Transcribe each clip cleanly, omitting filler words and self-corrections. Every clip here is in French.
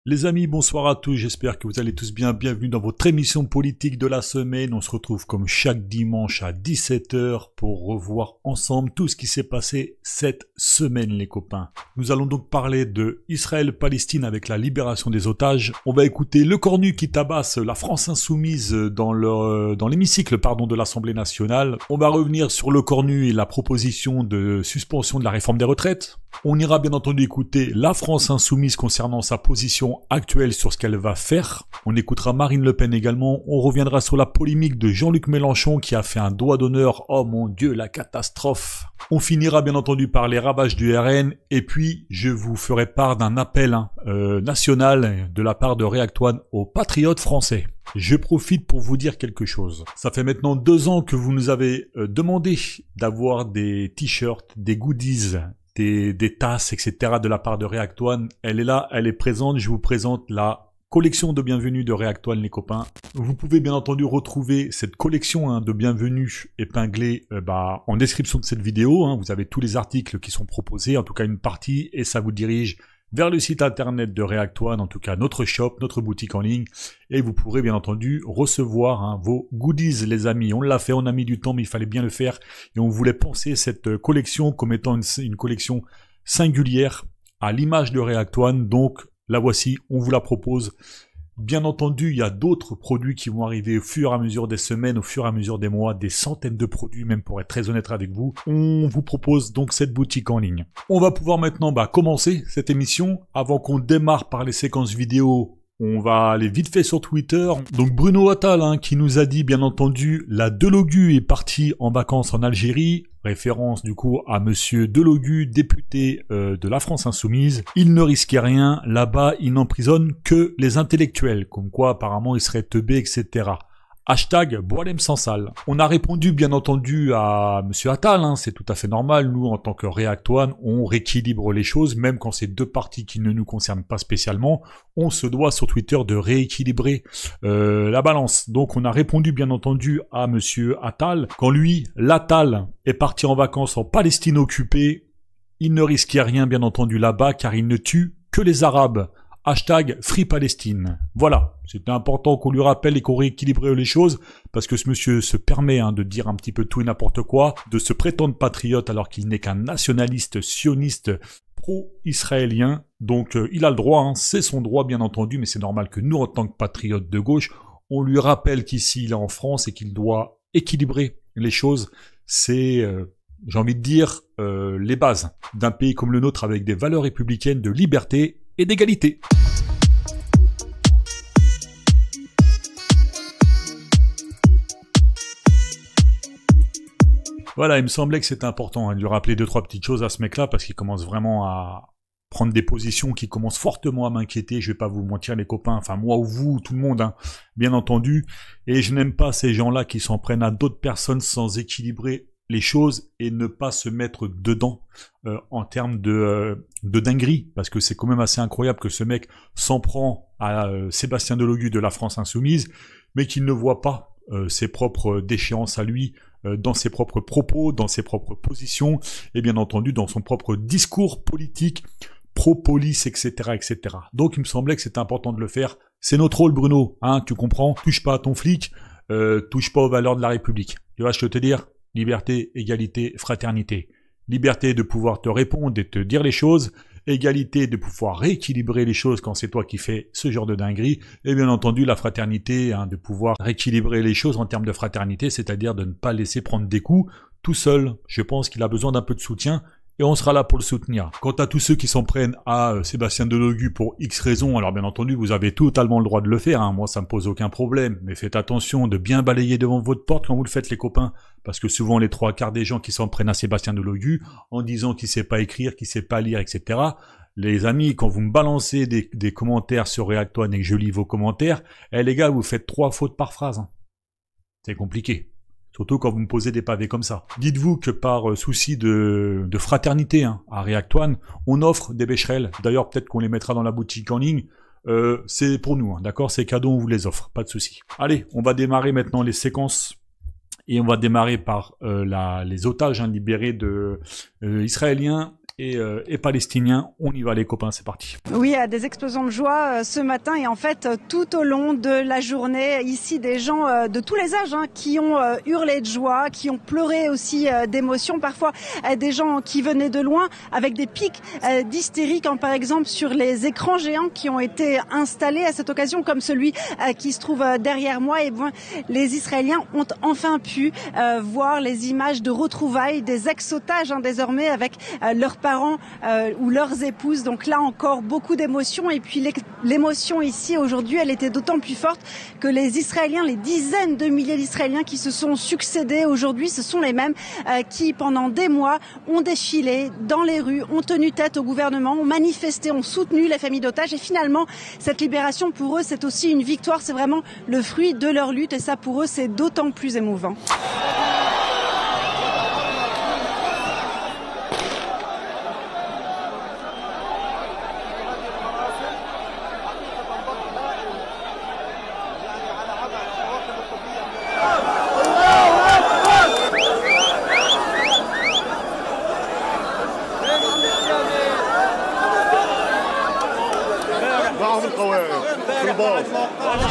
Les amis, bonsoir à tous, j'espère que vous allez tous bien. Bienvenue dans votre émission politique de la semaine. On se retrouve comme chaque dimanche à 17 h pour revoir ensemble tout ce qui s'est passé cette semaine, les copains. Nous allons donc parler de Israël-Palestine avec la libération des otages. On va écouter Le Cornu qui tabasse la France insoumise dans l'hémicycle de l'Assemblée nationale. On va revenir sur Le Cornu et la proposition de suspension de la réforme des retraites. On ira bien entendu écouter la France insoumise concernant sa position actuelle sur ce qu'elle va faire. On écoutera Marine Le Pen également. On reviendra sur la polémique de Jean-Luc Mélenchon qui a fait un doigt d'honneur. Oh mon Dieu, la catastrophe. On finira bien entendu par les ravages du RN. Et puis, je vous ferai part d'un appel national de la part de React-One aux patriotes français. Je profite pour vous dire quelque chose. Ça fait maintenant 2 ans que vous nous avez demandé d'avoir des t-shirts, des goodies, des tasses, etc. de la part de React-One. Elle est là, elle est présente. Je vous présente la collection de bienvenue de React-One, les copains. Vous pouvez bien entendu retrouver cette collection de bienvenue épinglée en description de cette vidéo. Vous avez tous les articles qui sont proposés, en tout cas une partie, et ça vous dirige vers le site internet de React-One, en tout cas notre shop, notre boutique en ligne, et vous pourrez bien entendu recevoir vos goodies, les amis. On l'a fait, on a mis du temps, mais il fallait bien le faire, et on voulait penser cette collection comme étant une collection singulière, à l'image de React-One, donc la voici, on vous la propose. Bien entendu, il y a d'autres produits qui vont arriver au fur et à mesure des semaines, au fur et à mesure des mois, des centaines de produits, même pour être très honnête avec vous. On vous propose donc cette boutique en ligne. On va pouvoir maintenant commencer cette émission. Avant qu'on démarre par les séquences vidéo, on va aller vite fait sur Twitter. Donc Bruno Attal qui nous a dit, bien entendu, la Delogu est partie en vacances en Algérie. Référence du coup à monsieur Delogu, député de la France Insoumise. Il ne risquait rien, là-bas il n'emprisonne que les intellectuels, comme quoi apparemment il serait teubé, etc. Hashtag Boalem sans sale. On a répondu bien entendu à monsieur Attal, c'est tout à fait normal. Nous en tant que React-One, on rééquilibre les choses, même quand c'est 2 parties qui ne nous concernent pas spécialement. On se doit sur Twitter de rééquilibrer la balance. Donc on a répondu bien entendu à monsieur Attal. Quand lui, l'Attal, est parti en vacances en Palestine occupée, il ne risquait rien bien entendu là-bas car il ne tue que les Arabes. Hashtag Free Palestine. Voilà, c'était important qu'on lui rappelle et qu'on rééquilibre les choses, parce que ce monsieur se permet de dire un petit peu tout et n'importe quoi, de se prétendre patriote alors qu'il n'est qu'un nationaliste sioniste pro-israélien. Donc il a le droit, c'est son droit bien entendu, mais c'est normal que nous, en tant que patriotes de gauche, on lui rappelle qu'ici il est en France et qu'il doit équilibrer les choses. C'est, j'ai envie de dire, les bases d'un pays comme le nôtre avec des valeurs républicaines de liberté et d'égalité. Voilà, il me semblait que c'était important de lui rappeler 2-3 petites choses à ce mec-là, parce qu'il commence vraiment à prendre des positions qui commencent fortement à m'inquiéter. Je vais pas vous mentir, les copains, enfin moi ou vous, tout le monde, bien entendu. Et je n'aime pas ces gens-là qui s'en prennent à d'autres personnes sans équilibrer les choses et ne pas se mettre dedans en termes de dinguerie, parce que c'est quand même assez incroyable que ce mec s'en prend à Sébastien Delogu de la France Insoumise, mais qu'il ne voit pas ses propres déchéances à lui, dans ses propres propos, dans ses propres positions, et bien entendu dans son propre discours politique, pro-police, etc., etc. Donc il me semblait que c'était important de le faire. C'est notre rôle, Bruno, tu comprends? Touche pas à ton flic, touche pas aux valeurs de la République. Tu vois, je peux te dire, liberté, égalité, fraternité. Liberté de pouvoir te répondre et te dire les choses. Égalité de pouvoir rééquilibrer les choses quand c'est toi qui fais ce genre de dinguerie. Et bien entendu, la fraternité, de pouvoir rééquilibrer les choses en termes de fraternité, c'est-à-dire de ne pas laisser prendre des coups tout seul. Je pense qu'il a besoin d'un peu de soutien. Et on sera là pour le soutenir. Quant à tous ceux qui s'en prennent à Sébastien Delogu pour X raisons, alors bien entendu, vous avez totalement le droit de le faire. Moi, ça me pose aucun problème. Mais faites attention de bien balayer devant votre porte quand vous le faites, les copains. Parce que souvent, les 3/4 des gens qui s'en prennent à Sébastien Delogu, en disant qu'il sait pas écrire, qu'il sait pas lire, etc. Les amis, quand vous me balancez des commentaires sur React-One et que je lis vos commentaires, les gars, vous faites 3 fautes par phrase. C'est compliqué. Surtout quand vous me posez des pavés comme ça. Dites-vous que par souci de fraternité à React-One, on offre des bécherelles. D'ailleurs, peut-être qu'on les mettra dans la boutique en ligne. C'est pour nous, d'accord? Ces cadeaux, on vous les offre, pas de souci. Allez, on va démarrer maintenant les séquences. Et on va démarrer par les otages libérés israéliens et palestiniens. On y va les copains, c'est parti. Oui, à des explosions de joie ce matin et en fait tout au long de la journée, ici des gens de tous les âges qui ont hurlé de joie, qui ont pleuré aussi d'émotion, parfois des gens qui venaient de loin avec des pics d'hystérie quand par exemple sur les écrans géants qui ont été installés à cette occasion comme celui qui se trouve derrière moi, et bien les Israéliens ont enfin pu voir les images de retrouvailles des ex-otages désormais avec leurs parents ou leurs épouses. Donc là encore beaucoup d'émotions, et puis l'émotion ici aujourd'hui elle était d'autant plus forte que les Israéliens, les dizaines de milliers d'Israéliens qui se sont succédés aujourd'hui, ce sont les mêmes qui pendant des mois ont défilé dans les rues, ont tenu tête au gouvernement, ont manifesté, ont soutenu les familles d'otages, et finalement cette libération pour eux c'est aussi une victoire, c'est vraiment le fruit de leur lutte, et ça pour eux c'est d'autant plus émouvant.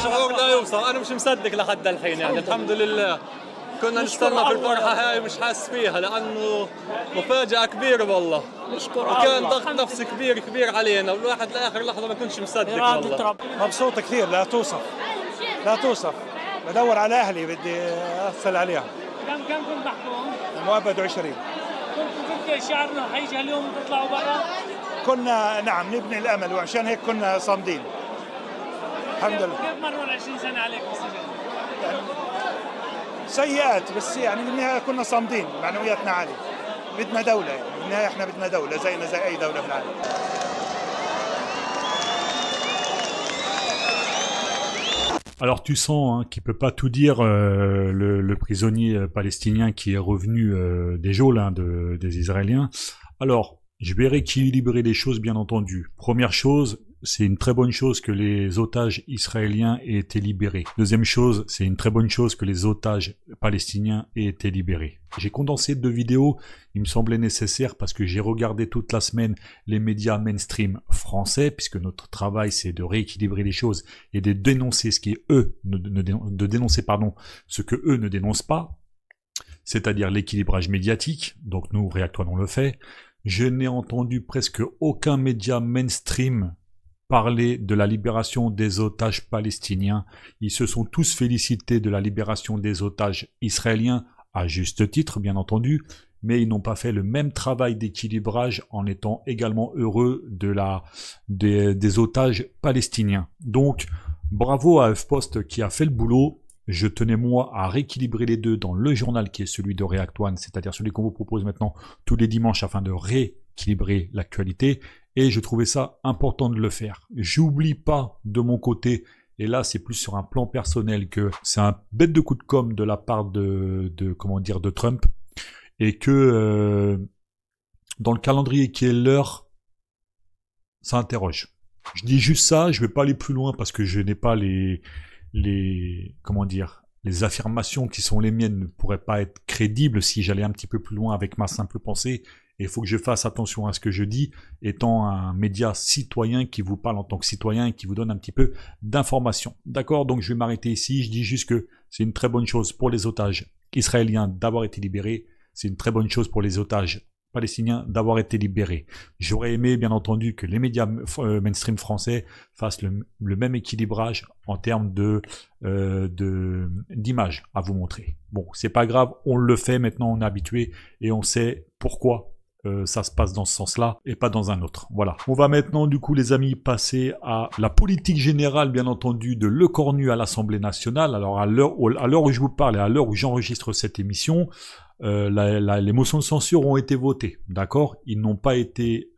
شعور لا يوصف، انا مش مصدق لحد الحين يعني الحمد لله كنا نستنى في الفرحه هاي مش حاس فيها لانه مفاجاه كبيره والله، وكان ضغط نفسي كبير علينا، والواحد لاخر لحظه ما كنتش مصدق والله. مبسوط كثير لا توصف لا توصف، بدور على اهلي بدي اتصل عليهم. كم كنت محكوم؟ مؤبد 20. كنت شعرنا حيجي اليوم تطلعوا برا؟ كنا نعم نبني الامل، وعشان هيك كنا صامدين. الحمد لله. كيف مروا ال 20 سنه عليك بالسجن؟ يعني سيئات بس يعني بالنهايه كنا صامدين، معنوياتنا عاليه. بدنا دوله يعني، بالنهايه احنا بدنا دوله زينا زي اي دوله في العالم. Alors tu sens qu'il peut pas tout dire, le prisonnier palestinien qui est revenu des geôles des Israéliens. Alors, je vais rééquilibrer les choses bien entendu. Première chose, c'est une très bonne chose que les otages israéliens aient été libérés. Deuxième chose, c'est une très bonne chose que les otages palestiniens aient été libérés. J'ai condensé 2 vidéos, il me semblait nécessaire parce que j'ai regardé toute la semaine les médias mainstream français, puisque notre travail c'est de rééquilibrer les choses et de dénoncer ce qui eux ce que eux ne dénoncent pas, c'est-à-dire l'équilibrage médiatique. Donc nous, React One, on le fait. Je n'ai entendu presque aucun média mainstream parler de la libération des otages palestiniens. Ils se sont tous félicités de la libération des otages israéliens, à juste titre bien entendu, mais ils n'ont pas fait le même travail d'équilibrage en étant également heureux des otages palestiniens. Donc bravo à HuffPost qui a fait le boulot. Je tenais moi à rééquilibrer les deux dans le journal qui est celui de React One, c'est-à-dire celui qu'on vous propose maintenant tous les dimanches afin de rééquilibrer l'actualité, et je trouvais ça important de le faire. J'oublie pas de mon côté, et là c'est plus sur un plan personnel, que c'est un bête de coup de com' de la part de Trump, et que dans le calendrier qui est l'heure, ça interroge. Je dis juste ça, je vais pas aller plus loin parce que je n'ai pas les affirmations qui sont les miennes ne pourraient pas être crédibles si j'allais un petit peu plus loin avec ma simple pensée. Et il faut que je fasse attention à ce que je dis, étant un média citoyen qui vous parle en tant que citoyen et qui vous donne un petit peu d'informations. D'accord? Donc je vais m'arrêter ici. Je dis juste que c'est une très bonne chose pour les otages israéliens d'avoir été libérés. C'est une très bonne chose pour les otages palestiniens d'avoir été libérés. J'aurais aimé, bien entendu, que les médias mainstream français fassent le même équilibrage en termes d'image à vous montrer. Bon, c'est pas grave, on le fait maintenant, on est habitué et on sait pourquoi ça se passe dans ce sens-là et pas dans un autre. Voilà. On va maintenant, du coup, les amis, passer à la politique générale, bien entendu, de Le Cornu à l'Assemblée nationale. Alors, à l'heure où je vous parle et à l'heure où j'enregistre cette émission, les motions de censure ont été votées, d'accord. Ils n'ont pas été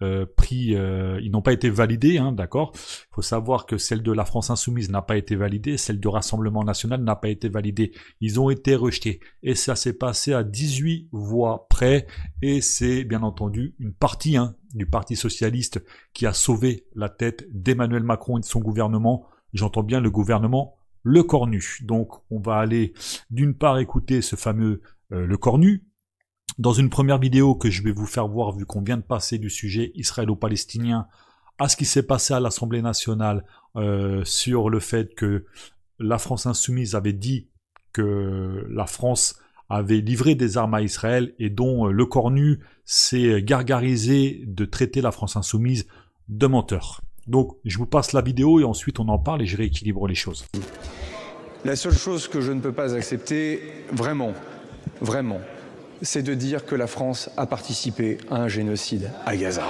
ils n'ont pas été validés, hein, d'accord. Il faut savoir que celle de la France Insoumise n'a pas été validée, celle du Rassemblement National n'a pas été validée. Ils ont été rejetés et ça s'est passé à 18 voix près, et c'est bien entendu une partie du Parti Socialiste qui a sauvé la tête d'Emmanuel Macron et de son gouvernement. J'entends bien le gouvernement Le Cornu. Donc on va aller d'une part écouter ce fameux Le Cornu, Dans une première vidéo que je vais vous faire voir, vu qu'on vient de passer du sujet israélo-palestinien à ce qui s'est passé à l'Assemblée nationale sur le fait que la France insoumise avait dit que la France avait livré des armes à Israël et dont le Cornu s'est gargarisé de traiter la France insoumise de menteur. Donc je vous passe la vidéo et ensuite on en parle et je rééquilibre les choses. La seule chose que je ne peux pas accepter, vraiment, c'est de dire que la France a participé à un génocide à Gaza.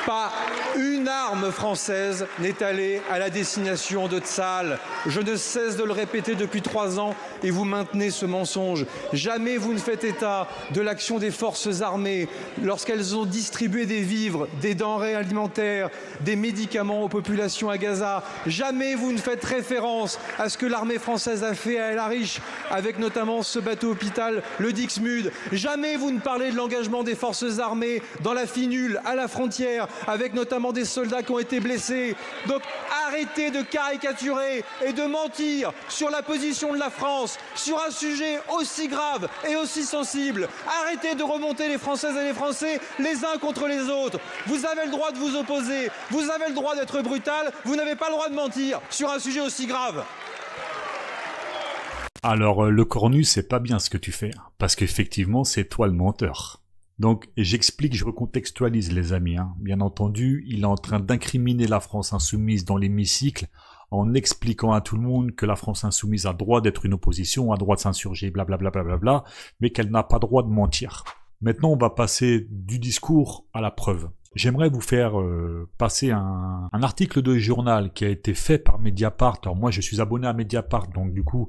Pas une arme française n'est allée à la destination de Tsahal. Je ne cesse de le répéter depuis 3 ans et vous maintenez ce mensonge. Jamais vous ne faites état de l'action des forces armées lorsqu'elles ont distribué des vivres, des denrées alimentaires, des médicaments aux populations à Gaza. Jamais vous ne faites référence à ce que l'armée française a fait à El Arish avec notamment ce bateau hôpital, le Dixmude. Jamais vous ne parlez de l'engagement des forces armées dans la Finule, à la frontière, avec notamment des soldats qui ont été blessés. Donc arrêtez de caricaturer et de mentir sur la position de la France, sur un sujet aussi grave et aussi sensible. Arrêtez de remonter les Françaises et les Français les uns contre les autres. Vous avez le droit de vous opposer, vous avez le droit d'être brutal, vous n'avez pas le droit de mentir sur un sujet aussi grave. Alors le Cornu, c'est pas bien ce que tu fais, parce qu'effectivement c'est toi le menteur. Donc j'explique, je recontextualise les amis. Bien entendu, il est en train d'incriminer la France insoumise dans l'hémicycle en expliquant à tout le monde que la France insoumise a droit d'être une opposition, a droit de s'insurger, blablabla, mais qu'elle n'a pas droit de mentir. Maintenant, on va passer du discours à la preuve. J'aimerais vous faire passer un article de journal qui a été fait par Mediapart. Alors moi, je suis abonné à Mediapart, donc du coup,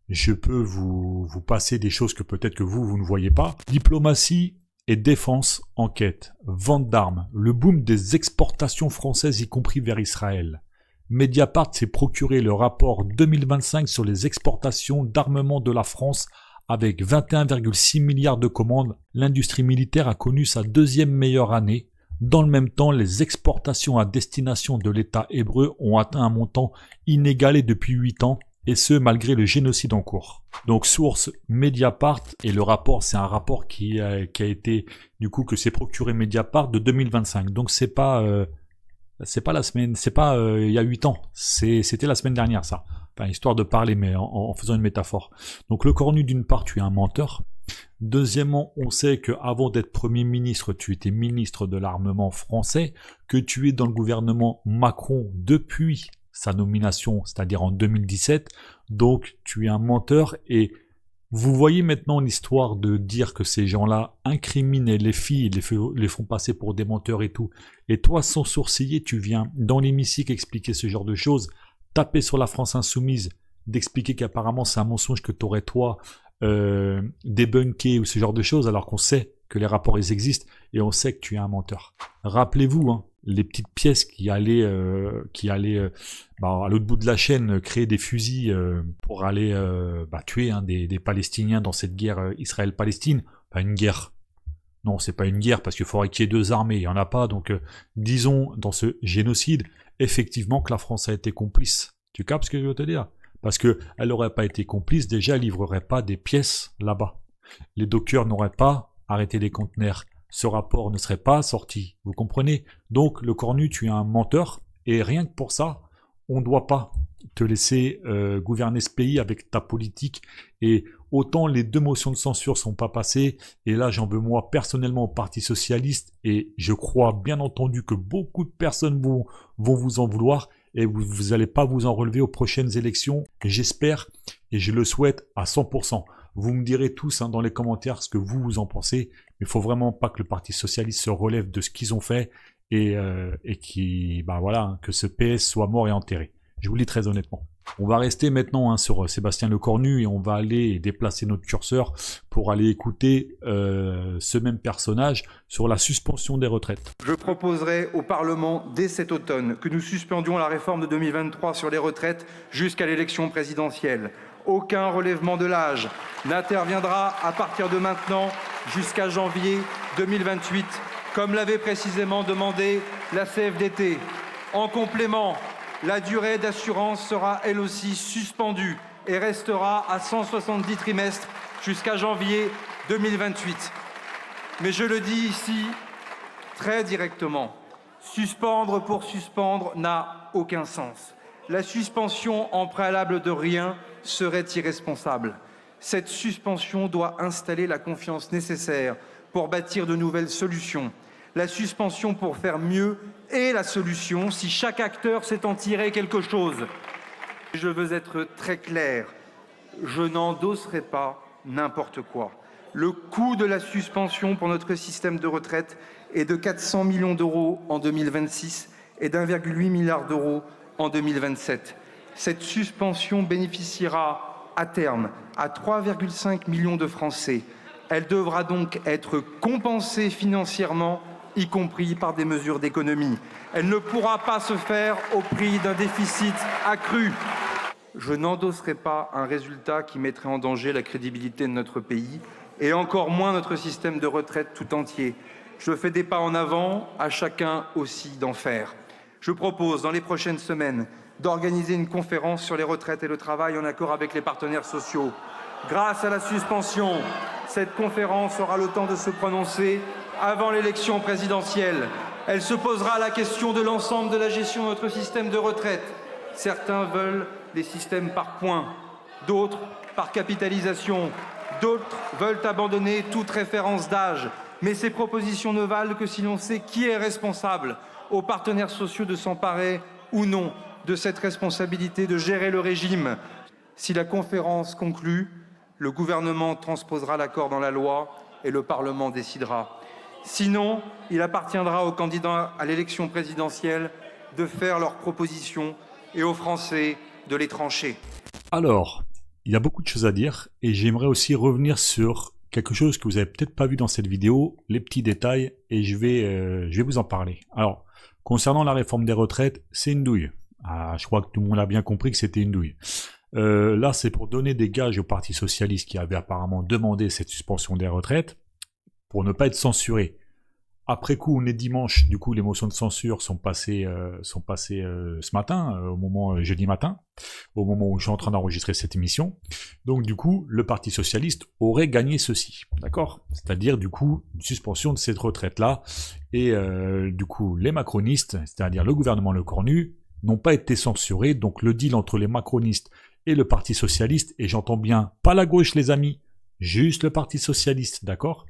je peux vous passer des choses que peut-être que vous ne voyez pas. Diplomatie et défense, enquête, vente d'armes, le boom des exportations françaises y compris vers Israël. Mediapart s'est procuré le rapport 2025 sur les exportations d'armement de la France avec 21,6 milliards de commandes. L'industrie militaire a connu sa 2e meilleure année. Dans le même temps, les exportations à destination de l'État hébreu ont atteint un montant inégalé depuis 8 ans. Et ce, malgré le génocide en cours. Donc, source Mediapart, et le rapport, c'est un rapport qui a été, du coup, que s'est procuré Mediapart de 2025. Donc, c'est pas la semaine, c'est pas il y a 8 ans. C'était la semaine dernière, ça. Enfin, histoire de parler, mais en faisant une métaphore. Donc, le Cornu, d'une part, tu es un menteur. Deuxièmement, on sait que avant d'être Premier ministre, tu étais ministre de l'armement français, que tu es dans le gouvernement Macron depuis sa nomination, c'est-à-dire en 2017, donc tu es un menteur et vous voyez maintenant l'histoire de dire que ces gens-là incriminent les filles, les font passer pour des menteurs et tout, et toi sans sourciller, tu viens dans l'hémicycle expliquer ce genre de choses, taper sur la France insoumise, d'expliquer qu'apparemment c'est un mensonge que t'aurais toi débunké ou ce genre de choses, alors qu'on sait que les rapports ils existent et on sait que tu es un menteur. Rappelez-vous, les petites pièces qui allaient à l'autre bout de la chaîne créer des fusils pour aller tuer des Palestiniens dans cette guerre Israël-Palestine. Pas une guerre. Non, c'est pas une guerre parce qu'il faudrait qu'il y ait 2 armées. Il y en a pas. Donc, disons, dans ce génocide, effectivement que la France a été complice. Tu captes ce que je veux te dire? Parce que elle n'aurait pas été complice, déjà elle livrerait pas des pièces là-bas. Les dockers n'auraient pas arrêté les conteneurs. Ce rapport ne serait pas sorti, vous comprenez? Donc le Cornu, tu es un menteur, et rien que pour ça, on ne doit pas te laisser gouverner ce pays avec ta politique, et autant les 2 motions de censure sont pas passées, et là j'en veux moi personnellement au Parti Socialiste, et je crois bien entendu que beaucoup de personnes vont vous en vouloir, et vous n'allez pas vous en relever aux prochaines élections, j'espère, et je le souhaite à 100%. Vous me direz tous dans les commentaires ce que vous en pensez, mais il faut vraiment pas que le Parti Socialiste se relève de ce qu'ils ont fait et que ce PS soit mort et enterré. Je vous le dis très honnêtement. On va rester maintenant sur Sébastien Lecornu et on va aller déplacer notre curseur pour aller écouter ce même personnage sur la suspension des retraites. Je proposerai au Parlement dès cet automne que nous suspendions la réforme de 2023 sur les retraites jusqu'à l'élection présidentielle. Aucun relèvement de l'âge n'interviendra à partir de maintenant jusqu'à janvier 2028, comme l'avait précisément demandé la CFDT. En complément, la durée d'assurance sera elle aussi suspendue et restera à 170 trimestres jusqu'à janvier 2028. Mais je le dis ici très directement, suspendre pour suspendre n'a aucun sens. La suspension en préalable de rien serait irresponsable. Cette suspension doit installer la confiance nécessaire pour bâtir de nouvelles solutions. La suspension pour faire mieux est la solution si chaque acteur sait en tirer quelque chose. Je veux être très clair, je n'endosserai pas n'importe quoi. Le coût de la suspension pour notre système de retraite est de 400 millions d'euros en 2026 et d'1,8 milliard d'euros en 2027. Cette suspension bénéficiera à terme à 3,5 millions de Français. Elle devra donc être compensée financièrement, y compris par des mesures d'économie. Elle ne pourra pas se faire au prix d'un déficit accru. Je n'endosserai pas un résultat qui mettrait en danger la crédibilité de notre pays et encore moins notre système de retraite tout entier. Je fais des pas en avant, à chacun aussi d'en faire. Je propose dans les prochaines semaines d'organiser une conférence sur les retraites et le travail en accord avec les partenaires sociaux. Grâce à la suspension, cette conférence aura le temps de se prononcer avant l'élection présidentielle. Elle se posera la question de l'ensemble de la gestion de notre système de retraite. Certains veulent des systèmes par points, d'autres par capitalisation, d'autres veulent abandonner toute référence d'âge. Mais ces propositions ne valent que si l'on sait qui est responsable, aux partenaires sociaux de s'emparer ou non de cette responsabilité de gérer le régime. Si la conférence conclut, le gouvernement transposera l'accord dans la loi et le Parlement décidera. Sinon, il appartiendra aux candidats à l'élection présidentielle de faire leurs propositions et aux Français de les trancher. Alors, il y a beaucoup de choses à dire et j'aimerais aussi revenir sur quelque chose que vous avez peut-être pas vu dans cette vidéo, les petits détails, et je vais vous en parler. Alors, concernant la réforme des retraites, c'est une douille. Ah, je crois que tout le monde a bien compris que c'était une douille. Là, c'est pour donner des gages au Parti Socialiste qui avait apparemment demandé cette suspension des retraites pour ne pas être censuré. Après coup, on est dimanche, du coup les motions de censure sont passées ce matin, jeudi matin, au moment où je suis en train d'enregistrer cette émission. Donc du coup, le Parti Socialiste aurait gagné ceci, d'accord? C'est-à-dire du coup une suspension de cette retraite-là, et du coup les macronistes, c'est-à-dire le gouvernement Lecornu, n'ont pas été censurés, donc le deal entre les macronistes et le Parti Socialiste, et j'entends bien pas la gauche les amis, juste le Parti Socialiste, d'accord?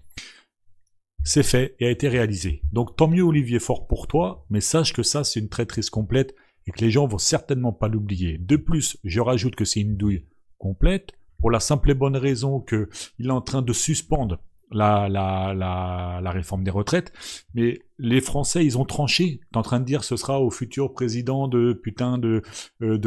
C'est fait et a été réalisé. Donc tant mieux Olivier Faure pour toi, mais sache que ça c'est une traîtrise complète et que les gens vont certainement pas l'oublier. De plus, je rajoute que c'est une douille complète pour la simple et bonne raison que il est en train de suspendre la réforme des retraites, mais les Français ils ont tranché. T'es en train de dire ce sera au futur président de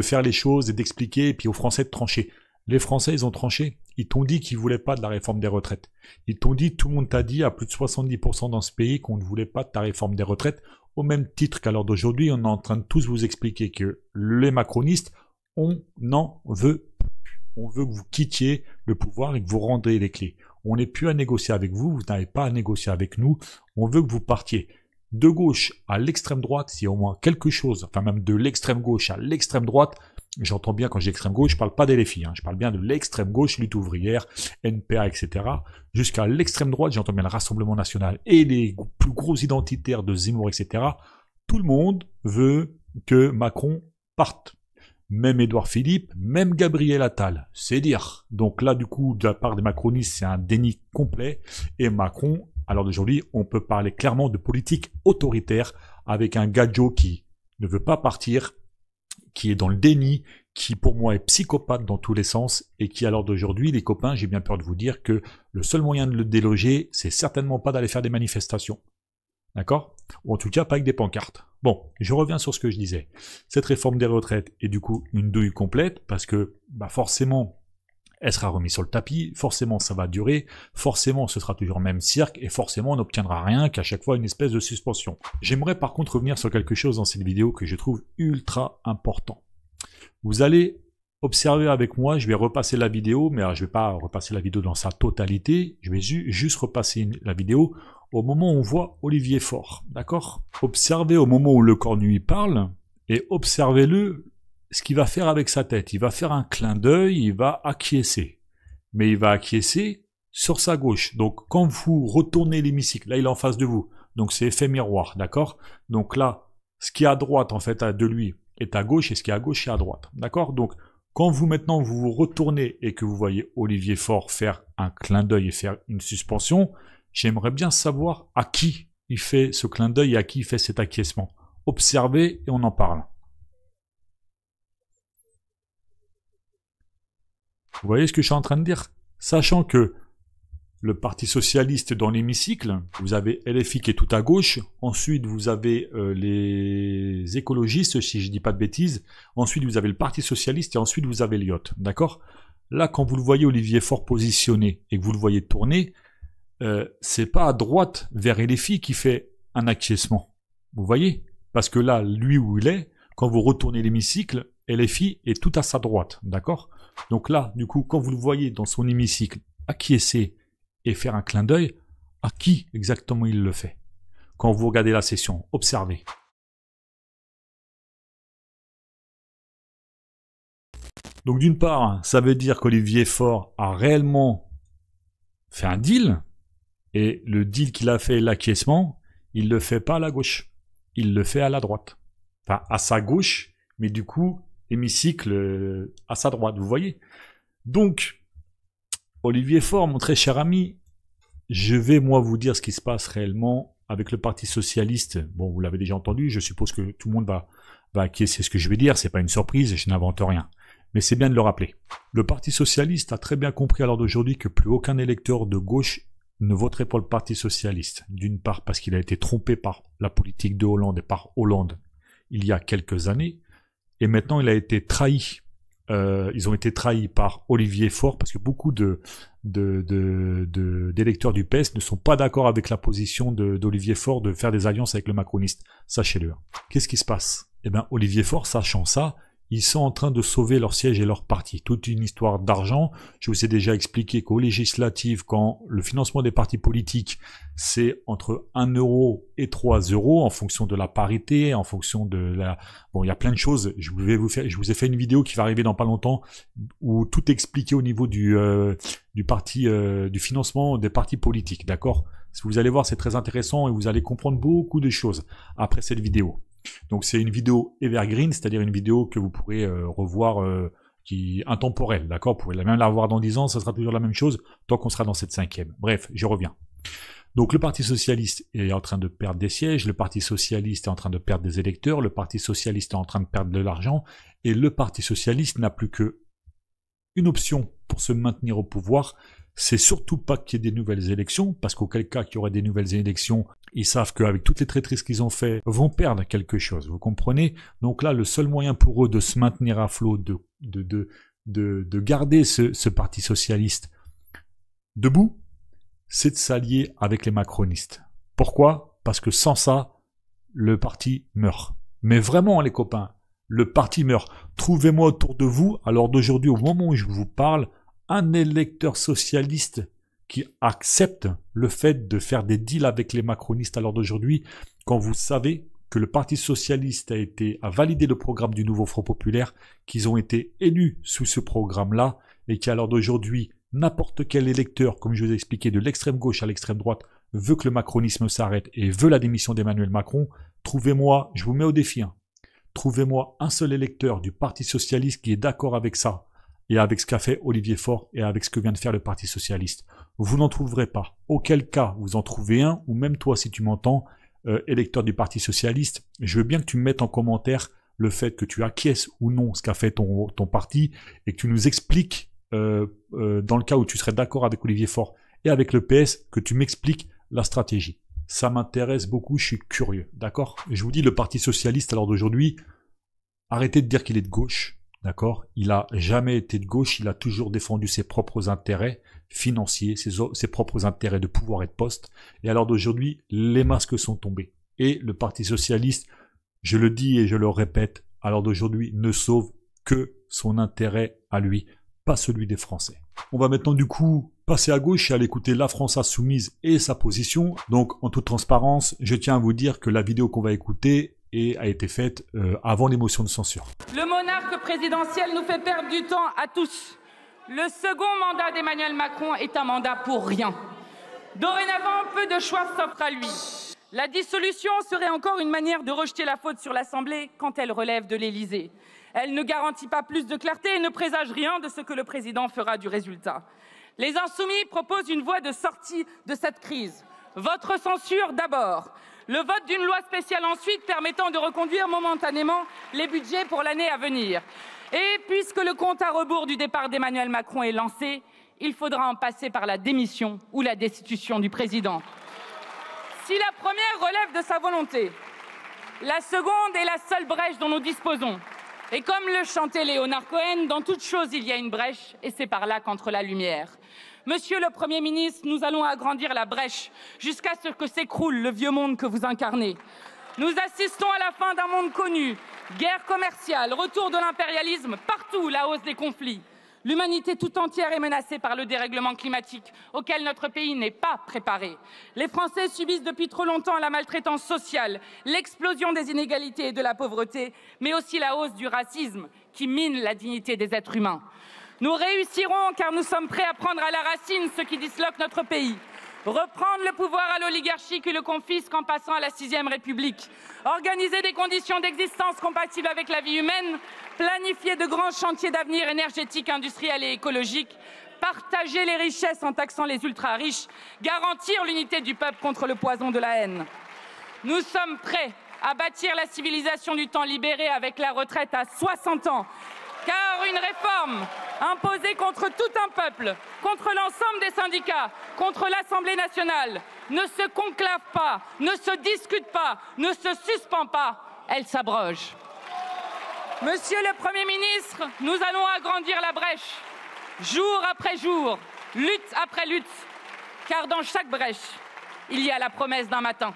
faire les choses et d'expliquer, et puis aux Français de trancher. Les Français, ils ont tranché. Ils t'ont dit qu'ils voulaient pas de la réforme des retraites. Ils t'ont dit, tout le monde t'a dit, à plus de 70% dans ce pays, qu'on ne voulait pas de ta réforme des retraites, au même titre qu'à l'heure d'aujourd'hui, on est en train de tous vous expliquer que les macronistes, on n'en veut plus. On veut que vous quittiez le pouvoir et que vous rendiez les clés. On n'est plus à négocier avec vous, vous n'avez pas à négocier avec nous, on veut que vous partiez. De gauche à l'extrême droite, s'il y a au moins quelque chose, enfin même de l'extrême gauche à l'extrême droite, j'entends bien quand j'ai extrême gauche, je parle pas des LFI, je parle bien de l'extrême gauche, lutte ouvrière, NPA, etc. Jusqu'à l'extrême droite, j'entends bien le Rassemblement National et les plus gros identitaires de Zemmour, etc. Tout le monde veut que Macron parte. Même Édouard Philippe, même Gabriel Attal, c'est dire. Donc là, du coup, de la part des macronistes, c'est un déni complet. Et Macron, à l'heure d'aujourd'hui, on peut parler clairement de politique autoritaire avec un Gadjo qui ne veut pas partir, qui est dans le déni, qui pour moi est psychopathe dans tous les sens et qui à l'heure d'aujourd'hui, les copains, j'ai bien peur de vous dire que le seul moyen de le déloger, c'est certainement pas d'aller faire des manifestations. D'accord? Ou en tout cas pas avec des pancartes. Bon, je reviens sur ce que je disais. Cette réforme des retraites est du coup une douille complète parce que forcément, elle sera remise sur le tapis, forcément ça va durer, forcément ce sera toujours le même cirque et forcément on n'obtiendra rien qu'à chaque fois une espèce de suspension. J'aimerais par contre revenir sur quelque chose dans cette vidéo que je trouve ultra important. Vous allez observer avec moi, je vais repasser la vidéo, mais je ne vais pas repasser la vidéo dans sa totalité, je vais juste repasser la vidéo au moment où on voit Olivier Faure, d'accord? Observez au moment où Lecornu y parle, et observez-le, ce qu'il va faire avec sa tête. Il va faire un clin d'œil, il va acquiescer. Mais il va acquiescer sur sa gauche. Donc quand vous retournez l'hémicycle, là il est en face de vous, donc c'est effet miroir, d'accord? Donc là, ce qui est à droite en fait de lui est à gauche et ce qui est à gauche est à droite, d'accord? Donc quand vous maintenant vous retournez et que vous voyez Olivier Faure faire un clin d'œil et faire une suspension, j'aimerais bien savoir à qui il fait ce clin d'œil et à qui il fait cet acquiescement. Observez et on en parle. Vous voyez ce que je suis en train de dire? Sachant que le Parti Socialiste dans l'hémicycle, vous avez LFI qui est tout à gauche, ensuite vous avez les écologistes, si je dis pas de bêtises, ensuite vous avez le Parti Socialiste et ensuite vous avez l'IOT, d'accord? Là, quand vous le voyez Olivier Faure positionné et que vous le voyez tourner, c'est pas à droite vers LFI qui fait un acquiescement, vous voyez? Parce que là, lui où il est, quand vous retournez l'hémicycle, LFI est tout à sa droite, d'accord? Donc là, du coup, quand vous le voyez dans son hémicycle acquiescer et faire un clin d'œil, à qui exactement il le fait? Quand vous regardez la session, observez. Donc d'une part, ça veut dire qu'Olivier Faure a réellement fait un deal, et le deal qu'il a fait, l'acquiescement, il ne le fait pas à la gauche, il le fait à la droite. Enfin, à sa gauche, mais du coup, hémicycle à sa droite, vous voyez? Donc, Olivier Faure, mon très cher ami, je vais moi vous dire ce qui se passe réellement avec le Parti Socialiste. Bon, vous l'avez déjà entendu, je suppose que tout le monde va acquiescer ce que je vais dire, c'est pas une surprise, je n'invente rien. Mais c'est bien de le rappeler. Le Parti Socialiste a très bien compris à l'heure d'aujourd'hui que plus aucun électeur de gauche ne voterait pour le Parti Socialiste. D'une part parce qu'il a été trompé par la politique de Hollande et par Hollande il y a quelques années, et maintenant il a été trahi. Ils ont été trahis par Olivier Faure parce que beaucoup d'électeurs du PS ne sont pas d'accord avec la position d'Olivier Faure de faire des alliances avec le macroniste. Sachez-le. Qu'est-ce qui se passe? Eh bien, Olivier Faure, sachant ça, ils sont en train de sauver leur siège et leur parti. Toute une histoire d'argent. Je vous ai déjà expliqué qu'aux législatives, quand le financement des partis politiques, c'est entre 1 euro et 3 euros, en fonction de la parité, en fonction de la... Bon, il y a plein de choses. Je vous ai fait une vidéo qui va arriver dans pas longtemps, où tout est expliqué au niveau du financement des partis politiques, d'accord? Si vous allez voir, c'est très intéressant et vous allez comprendre beaucoup de choses après cette vidéo. Donc c'est une vidéo evergreen, c'est-à-dire une vidéo que vous pourrez revoir qui est intemporelle, d'accord? Vous pouvez même la revoir dans 10 ans, ça sera toujours la même chose tant qu'on sera dans cette 5e. Bref, je reviens. Donc le Parti Socialiste est en train de perdre des sièges, le Parti Socialiste est en train de perdre des électeurs, le Parti Socialiste est en train de perdre de l'argent, et le Parti Socialiste n'a plus que une option pour se maintenir au pouvoir, c'est surtout pas qu'il y ait des nouvelles élections, parce qu'auquel cas qu'il y aurait des nouvelles élections, ils savent qu'avec toutes les traîtrises qu'ils ont fait, vont perdre quelque chose, vous comprenez? Donc là, le seul moyen pour eux de se maintenir à flot, de garder ce Parti Socialiste debout, c'est de s'allier avec les macronistes. Pourquoi? Parce que sans ça, le parti meurt. Mais vraiment, les copains, le parti meurt. Trouvez-moi autour de vous, alors d'aujourd'hui, au moment où je vous parle, un électeur socialiste qui accepte le fait de faire des deals avec les macronistes à l'heure d'aujourd'hui, quand vous savez que le Parti Socialiste a validé le programme du nouveau Front Populaire, qu'ils ont été élus sous ce programme-là, et qu'à l'heure d'aujourd'hui, n'importe quel électeur, comme je vous ai expliqué, de l'extrême gauche à l'extrême droite, veut que le macronisme s'arrête et veut la démission d'Emmanuel Macron, trouvez-moi, je vous mets au défi, trouvez-moi un seul électeur du Parti Socialiste qui est d'accord avec ça, et avec ce qu'a fait Olivier Faure, et avec ce que vient de faire le Parti Socialiste. Vous n'en trouverez pas. Auquel cas, vous en trouvez un, ou même toi, si tu m'entends, électeur du Parti Socialiste, je veux bien que tu me mettes en commentaire le fait que tu acquiesces ou non ce qu'a fait ton parti, et que tu nous expliques, dans le cas où tu serais d'accord avec Olivier Faure et avec le PS, que tu m'expliques la stratégie. Ça m'intéresse beaucoup, je suis curieux, d'accord? Je vous dis, le Parti Socialiste, à l'heure d'aujourd'hui, arrêtez de dire qu'il est de gauche. D'accord? Il a jamais été de gauche, il a toujours défendu ses propres intérêts financiers, ses propres intérêts de pouvoir et de poste. Et à l'heure d'aujourd'hui, les masques sont tombés. Et le Parti Socialiste, je le dis et je le répète, à l'heure d'aujourd'hui, ne sauve que son intérêt à lui, pas celui des Français. On va maintenant du coup passer à gauche et aller écouter La France Insoumise et sa position. Donc en toute transparence, je tiens à vous dire que la vidéo qu'on va écouter a été faite avant les motions de censure. Le monarque présidentiel nous fait perdre du temps à tous. Le second mandat d'Emmanuel Macron est un mandat pour rien. Dorénavant, peu de choix s'offrent à lui. La dissolution serait encore une manière de rejeter la faute sur l'Assemblée quand elle relève de l'Élysée. Elle ne garantit pas plus de clarté et ne présage rien de ce que le président fera du résultat. Les Insoumis proposent une voie de sortie de cette crise. Votre censure d'abord. Le vote d'une loi spéciale ensuite permettant de reconduire momentanément les budgets pour l'année à venir. Et puisque le compte à rebours du départ d'Emmanuel Macron est lancé, il faudra en passer par la démission ou la destitution du président. Si la première relève de sa volonté, la seconde est la seule brèche dont nous disposons. Et comme le chantait Léonard Cohen, dans toute chose il y a une brèche et c'est par là qu'entre la lumière. Monsieur le Premier ministre, nous allons agrandir la brèche jusqu'à ce que s'écroule le vieux monde que vous incarnez. Nous assistons à la fin d'un monde connu, guerre commerciale, retour de l'impérialisme, partout la hausse des conflits. L'humanité tout entière est menacée par le dérèglement climatique auquel notre pays n'est pas préparé. Les Français subissent depuis trop longtemps la maltraitance sociale, l'explosion des inégalités et de la pauvreté, mais aussi la hausse du racisme qui mine la dignité des êtres humains. Nous réussirons car nous sommes prêts à prendre à la racine ce qui disloque notre pays. Reprendre le pouvoir à l'oligarchie qui le confisque en passant à la 6e République. Organiser des conditions d'existence compatibles avec la vie humaine. Planifier de grands chantiers d'avenir énergétiques, industriels et écologiques. Partager les richesses en taxant les ultra-riches. Garantir l'unité du peuple contre le poison de la haine. Nous sommes prêts à bâtir la civilisation du temps libéré avec la retraite à 60 ans. Car une réforme imposée contre tout un peuple, contre l'ensemble des syndicats, contre l'Assemblée nationale, ne se conclave pas, ne se discute pas, ne se suspend pas, elle s'abroge. Monsieur le Premier ministre, nous allons agrandir la brèche, jour après jour, lutte après lutte, car dans chaque brèche, il y a la promesse d'un matin.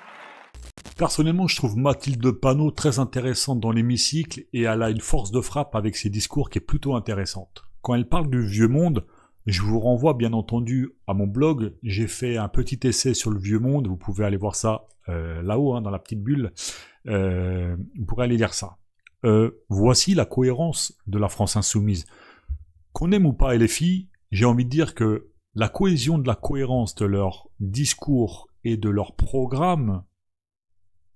Personnellement, je trouve Mathilde Panot très intéressante dans l'hémicycle et elle a une force de frappe avec ses discours qui est plutôt intéressante. Quand elle parle du vieux monde, je vous renvoie bien entendu à mon blog. J'ai fait un petit essai sur le vieux monde. Vous pouvez aller voir ça là-haut, dans la petite bulle. Vous pourrez aller lire ça. Voici la cohérence de la France insoumise. Qu'on aime ou pas LFI, j'ai envie de dire que la cohésion de la cohérence de leur discours et de leur programme,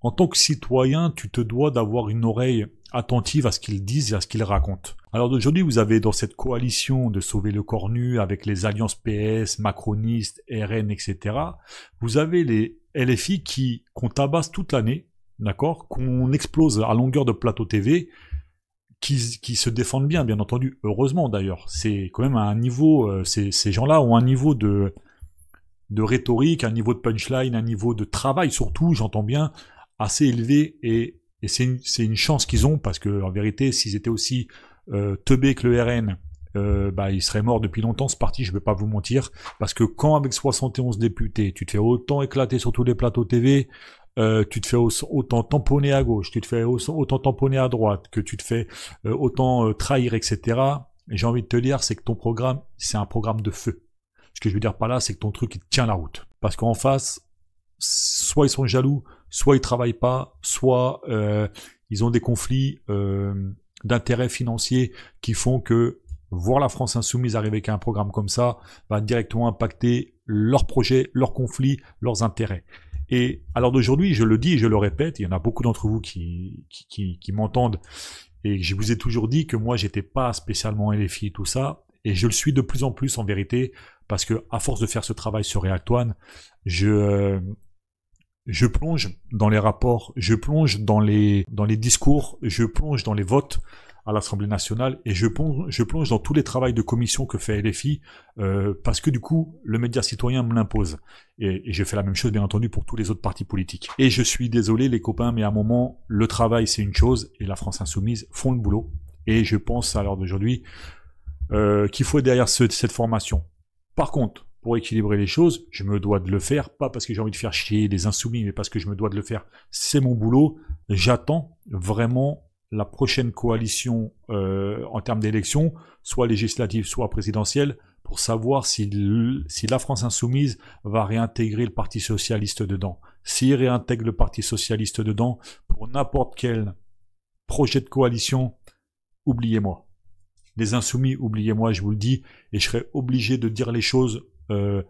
en tant que citoyen, tu te dois d'avoir une oreille attentive à ce qu'ils disent et à ce qu'ils racontent. Alors aujourd'hui, vous avez dans cette coalition de sauver le cornu avec les alliances PS, macronistes, RN, etc. Vous avez les LFI qu'on tabasse toute l'année, d'accord, qu'on explose à longueur de plateau TV, qui se défendent bien entendu. Heureusement d'ailleurs, c'est quand même à un niveau, ces gens-là ont un niveau de rhétorique, un niveau de punchline, un niveau de travail surtout, j'entends bien, assez élevé et c'est une chance qu'ils ont parce que en vérité s'ils étaient aussi teubés que le RN ils seraient morts depuis longtemps ce parti, je vais pas vous mentir, parce que quand avec 71 députés tu te fais autant éclater sur tous les plateaux TV, tu te fais autant tamponner à gauche, tu te fais autant tamponner à droite, que tu te fais autant trahir, etc. Et j'ai envie de te dire, c'est que ton programme, c'est un programme de feu. Ce que je veux dire par là, c'est que ton truc il tient la route, parce qu'en face, soit ils sont jaloux, soit ils travaillent pas, soit ils ont des conflits d'intérêts financiers qui font que voir la France insoumise arriver avec un programme comme ça va directement impacter leurs projets, leurs conflits, leurs intérêts. Et à l'heure d'aujourd'hui, je le dis et je le répète, il y en a beaucoup d'entre vous qui m'entendent et je vous ai toujours dit que moi j'étais pas spécialement LFI et tout ça, et je le suis de plus en plus en vérité, parce que à force de faire ce travail sur React One, je plonge dans les rapports, je plonge dans les discours, je plonge dans les votes à l'Assemblée nationale et je plonge dans tous les travaux de commission que fait LFI parce que du coup le média citoyen me l'impose et j'ai fait la même chose bien entendu pour tous les autres partis politiques. Et je suis désolé les copains, mais à un moment le travail c'est une chose et la France insoumise font le boulot et je pense à l'heure d'aujourd'hui qu'il faut être derrière cette formation. Par contre, pour équilibrer les choses, je me dois de le faire, pas parce que j'ai envie de faire chier les insoumis, mais parce que je me dois de le faire. C'est mon boulot. J'attends vraiment la prochaine coalition en termes d'élection, soit législative, soit présidentielle, pour savoir si la France insoumise va réintégrer le Parti socialiste dedans. S'il réintègre le Parti socialiste dedans, pour n'importe quel projet de coalition, oubliez-moi. Les insoumis, oubliez-moi, je vous le dis, et je serai obligé de dire les choses que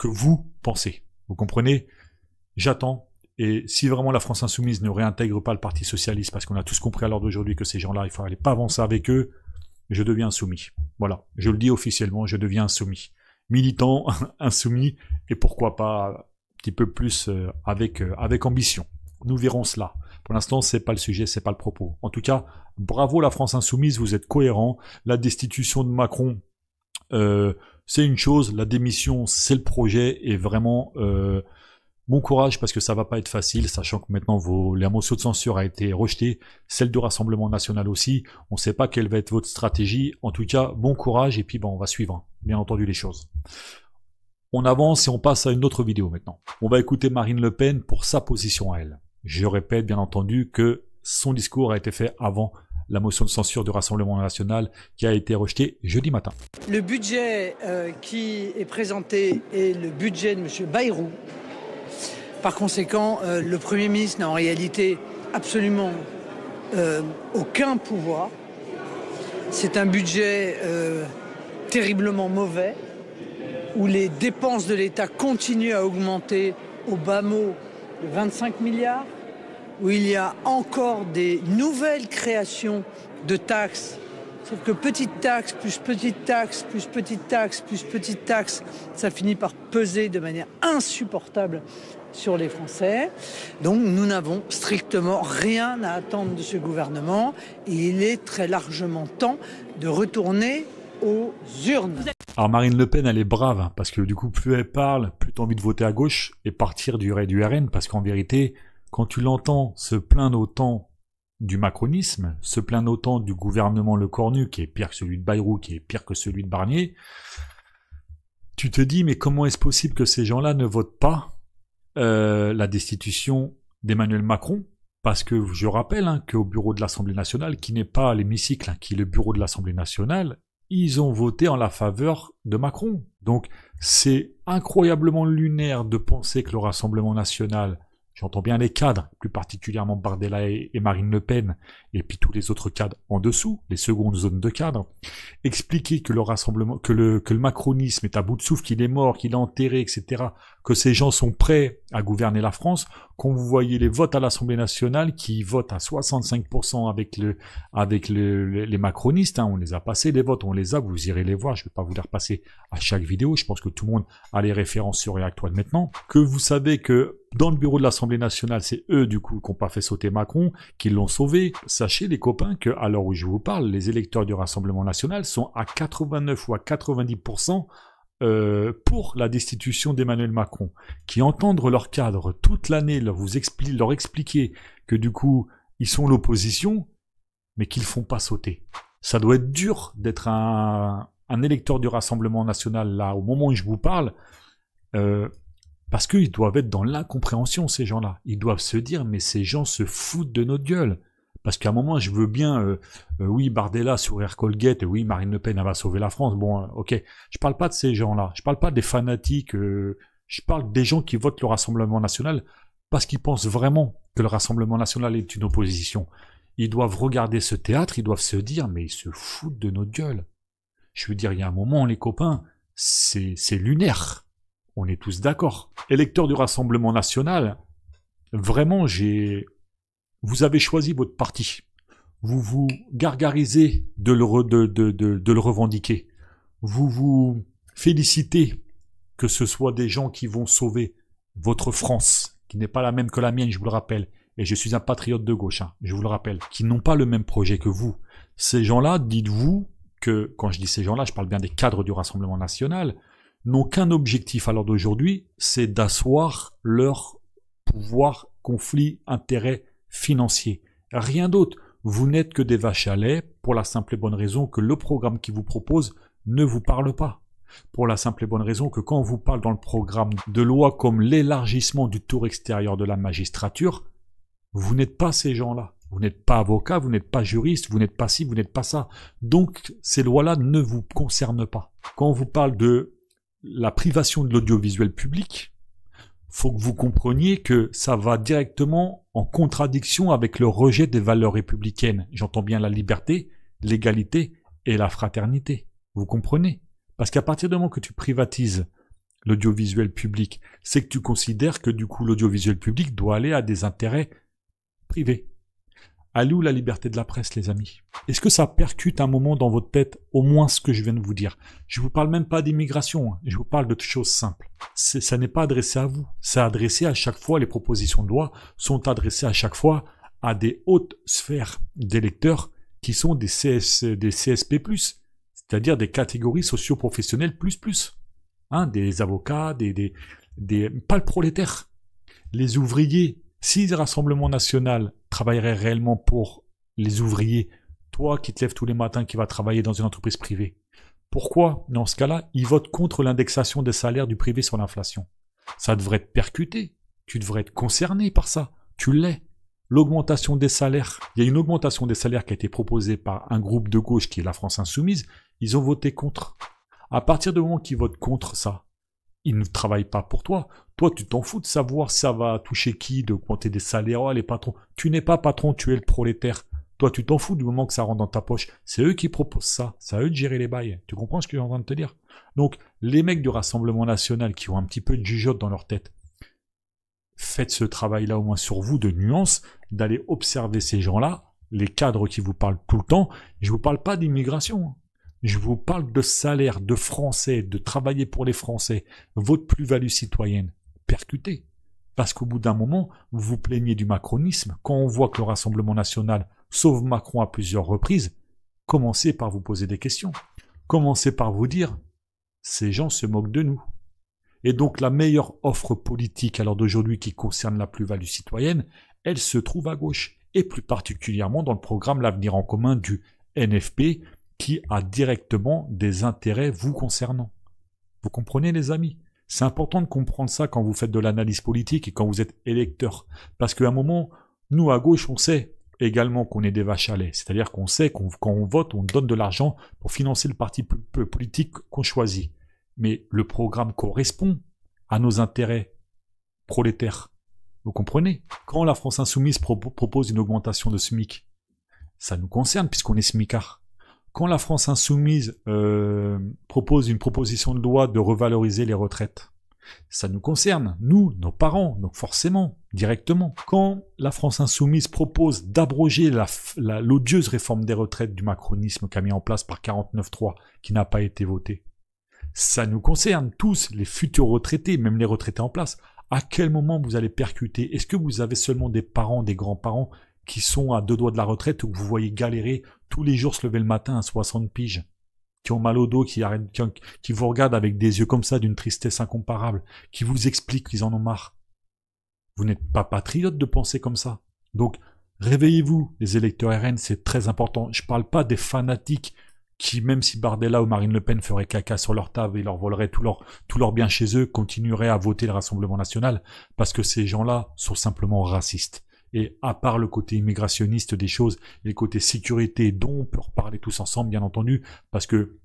vous pensez. Vous comprenez? J'attends. Et si vraiment la France insoumise ne réintègre pas le Parti socialiste, parce qu'on a tous compris à l'heure d'aujourd'hui que ces gens-là, il ne fallait pas avancer avec eux, je deviens insoumis. Voilà, je le dis officiellement, je deviens insoumis. Militant, insoumis, et pourquoi pas un petit peu plus avec ambition. Nous verrons cela. Pour l'instant, c'est pas le sujet, c'est pas le propos. En tout cas, bravo la France insoumise, vous êtes cohérents. La destitution de Macron, c'est une chose, la démission, c'est le projet, et vraiment... bon courage parce que ça va pas être facile, sachant que maintenant la motion de censure a été rejetée, celle du Rassemblement National aussi. On ne sait pas quelle va être votre stratégie. En tout cas, bon courage et puis on va suivre, bien entendu, les choses. On avance et on passe à une autre vidéo maintenant. On va écouter Marine Le Pen pour sa position à elle. Je répète bien entendu que son discours a été fait avant la motion de censure du Rassemblement National qui a été rejetée jeudi matin. Le budget qui est présenté est le budget de M. Bayrou. Par conséquent, le Premier ministre n'a en réalité absolument aucun pouvoir. C'est un budget terriblement mauvais, où les dépenses de l'État continuent à augmenter au bas mot de 25 milliards, où il y a encore des nouvelles créations de taxes. Sauf que petite taxe, plus petite taxe, plus petite taxe, plus petite taxe, ça finit par peser de manière insupportable sur les Français. Donc nous n'avons strictement rien à attendre de ce gouvernement et il est très largement temps de retourner aux urnes. Alors Marine Le Pen, elle est brave, hein, parce que du coup, plus elle parle, plus tu as envie de voter à gauche et partir du RN, parce qu'en vérité, quand tu l'entends se plaindre autant du macronisme, se plaindre autant du gouvernement Le Cornu, qui est pire que celui de Bayrou, qui est pire que celui de Barnier, tu te dis, mais comment est-ce possible que ces gens-là ne votent pas la destitution d'Emmanuel Macron, parce que je rappelle qu'au bureau de l'Assemblée nationale, qui n'est pas l'hémicycle, qui est le bureau de l'Assemblée nationale, ils ont voté en la faveur de Macron. Donc c'est incroyablement lunaire de penser que le Rassemblement national, j'entends bien les cadres, plus particulièrement Bardella et Marine Le Pen, et puis tous les autres cadres en dessous, les secondes zones de cadres, expliquer que le rassemblement, que le macronisme est à bout de souffle, qu'il est mort, qu'il est enterré, etc., que ces gens sont prêts à gouverner la France, quand vous voyez les votes à l'Assemblée nationale qui votent à 65% avec les macronistes, on les a passés les votes, on les a, vous irez les voir, je ne vais pas vous les repasser à chaque vidéo, je pense que tout le monde a les références sur Reactoine maintenant, que vous savez que dans le bureau de l'Assemblée nationale, c'est eux du coup qui n'ont pas fait sauter Macron, qui l'ont sauvé. Sachez les copains que, à l'heure où je vous parle, les électeurs du Rassemblement national sont à 89 ou à 90% pour la destitution d'Emmanuel Macron, qui entendre leur cadre toute l'année leur expliquer que du coup ils sont l'opposition, mais qu'ils font pas sauter. Ça doit être dur d'être un électeur du Rassemblement national là au moment où je vous parle, parce qu'ils doivent être dans l'incompréhension, ces gens-là. Ils doivent se dire, mais ces gens se foutent de notre gueule. Parce qu'à un moment, je veux bien, oui, Bardella sur Air Colgate, oui, Marine Le Pen, elle va sauver la France. Bon, ok. Je parle pas de ces gens-là. Je parle pas des fanatiques. Je parle des gens qui votent le Rassemblement national parce qu'ils pensent vraiment que le Rassemblement national est une opposition. Ils doivent regarder ce théâtre, ils doivent se dire, mais ils se foutent de notre gueule. Je veux dire, il y a un moment, les copains, c'est lunaire. On est tous d'accord. Électeurs du Rassemblement national, vraiment, vous avez choisi votre parti. Vous vous gargarisez de le revendiquer. Vous vous félicitez que ce soit des gens qui vont sauver votre France, qui n'est pas la même que la mienne, je vous le rappelle. Et je suis un patriote de gauche, je vous le rappelle, qui n'ont pas le même projet que vous. Ces gens-là, dites-vous que, quand je dis ces gens-là, je parle bien des cadres du Rassemblement national, n'ont qu'un objectif à l'heure d'aujourd'hui, c'est d'asseoir leur pouvoir, conflit, intérêt financier. Rien d'autre. Vous n'êtes que des vaches à lait pour la simple et bonne raison que le programme qui vous propose ne vous parle pas. Pour la simple et bonne raison que quand on vous parle dans le programme de loi comme l'élargissement du tour extérieur de la magistrature, vous n'êtes pas ces gens-là. Vous n'êtes pas avocat, vous n'êtes pas juriste, vous n'êtes pas ci, vous n'êtes pas ça. Donc ces lois-là ne vous concernent pas. Quand on vous parle de la privation de l'audiovisuel public, faut que vous compreniez que ça va directement en contradiction avec le rejet des valeurs républicaines. J'entends bien la liberté, l'égalité et la fraternité. Vous comprenez? Parce qu'à partir du moment que tu privatises l'audiovisuel public, c'est que tu considères que du coup l'audiovisuel public doit aller à des intérêts privés. Elle est où la liberté de la presse, les amis? Est-ce que ça percute un moment dans votre tête au moins ce que je viens de vous dire? Je vous parle même pas d'immigration, hein. Je vous parle de choses simples. Ça n'est pas adressé à vous. C'est adressé à chaque fois, les propositions de loi sont adressées à chaque fois à des hautes sphères d'électeurs qui sont des CSP+, c'est-à-dire des catégories socio-professionnelles plus. Hein, des avocats, pas le prolétaire. Les ouvriers, si le Rassemblement National travaillerait réellement pour les ouvriers, toi qui te lèves tous les matins, qui vas travailler dans une entreprise privée, pourquoi, dans ce cas-là, ils votent contre l'indexation des salaires du privé sur l'inflation? Ça devrait te percuter. Tu devrais être concerné par ça. Tu l'es. L'augmentation des salaires. Il y a une augmentation des salaires qui a été proposée par un groupe de gauche qui est la France Insoumise. Ils ont voté contre. À partir du moment qu'ils votent contre ça, ils ne travaillent pas pour toi. Toi, tu t'en fous de savoir si ça va toucher qui, d'augmenter des salaires, oh, les patrons. Tu n'es pas patron, tu es le prolétaire. Toi, tu t'en fous du moment que ça rentre dans ta poche. C'est eux qui proposent ça. C'est à eux de gérer les bails. Tu comprends ce que je suis en train de te dire? Donc, les mecs du Rassemblement National qui ont un petit peu de jugeote dans leur tête, faites ce travail-là au moins sur vous de nuance, d'aller observer ces gens-là, les cadres qui vous parlent tout le temps. Je vous parle pas d'immigration. Je vous parle de salaire, de français, de travailler pour les Français. Votre plus-value citoyenne, percutez. Parce qu'au bout d'un moment, vous vous plaignez du macronisme. Quand on voit que le Rassemblement National sauve Macron à plusieurs reprises, commencez par vous poser des questions. Commencez par vous dire, ces gens se moquent de nous. Et donc la meilleure offre politique à l'heure d'aujourd'hui qui concerne la plus-value citoyenne, elle se trouve à gauche. Et plus particulièrement dans le programme L'Avenir en commun du NFP, qui a directement des intérêts vous concernant. Vous comprenez, les amis? C'est important de comprendre ça quand vous faites de l'analyse politique et quand vous êtes électeur. Parce qu'à un moment, nous à gauche, on sait également qu'on est des vaches à lait. C'est-à-dire qu'on sait qu'on quand on vote, on donne de l'argent pour financer le parti politique qu'on choisit. Mais le programme correspond à nos intérêts prolétaires. Vous comprenez? Quand la France Insoumise propose une augmentation de SMIC, ça nous concerne puisqu'on est smicard. Quand la France Insoumise propose une proposition de loi de revaloriser les retraites, ça nous concerne, nous, nos parents, donc forcément, directement. Quand la France Insoumise propose d'abroger l'odieuse réforme des retraites du macronisme qu'a mis en place par 49.3, qui n'a pas été votée, ça nous concerne tous, les futurs retraités, même les retraités en place. À quel moment vous allez percuter? Est-ce que vous avez seulement des parents, des grands-parents qui sont à 2 doigts de la retraite ou que vous voyez galérer tous les jours se lever le matin à 60 piges, qui ont mal au dos, qui vous regardent avec des yeux comme ça d'une tristesse incomparable, qui vous expliquent qu'ils en ont marre? Vous n'êtes pas patriote de penser comme ça. Donc, réveillez-vous, les électeurs RN, c'est très important. Je parle pas des fanatiques qui, même si Bardella ou Marine Le Pen feraient caca sur leur table et leur voleraient tout leur bien chez eux, continueraient à voter le Rassemblement National, parce que ces gens-là sont simplement racistes. Et à part le côté immigrationniste des choses, et le côté sécurité dont on peut reparler tous ensemble, bien entendu, parce que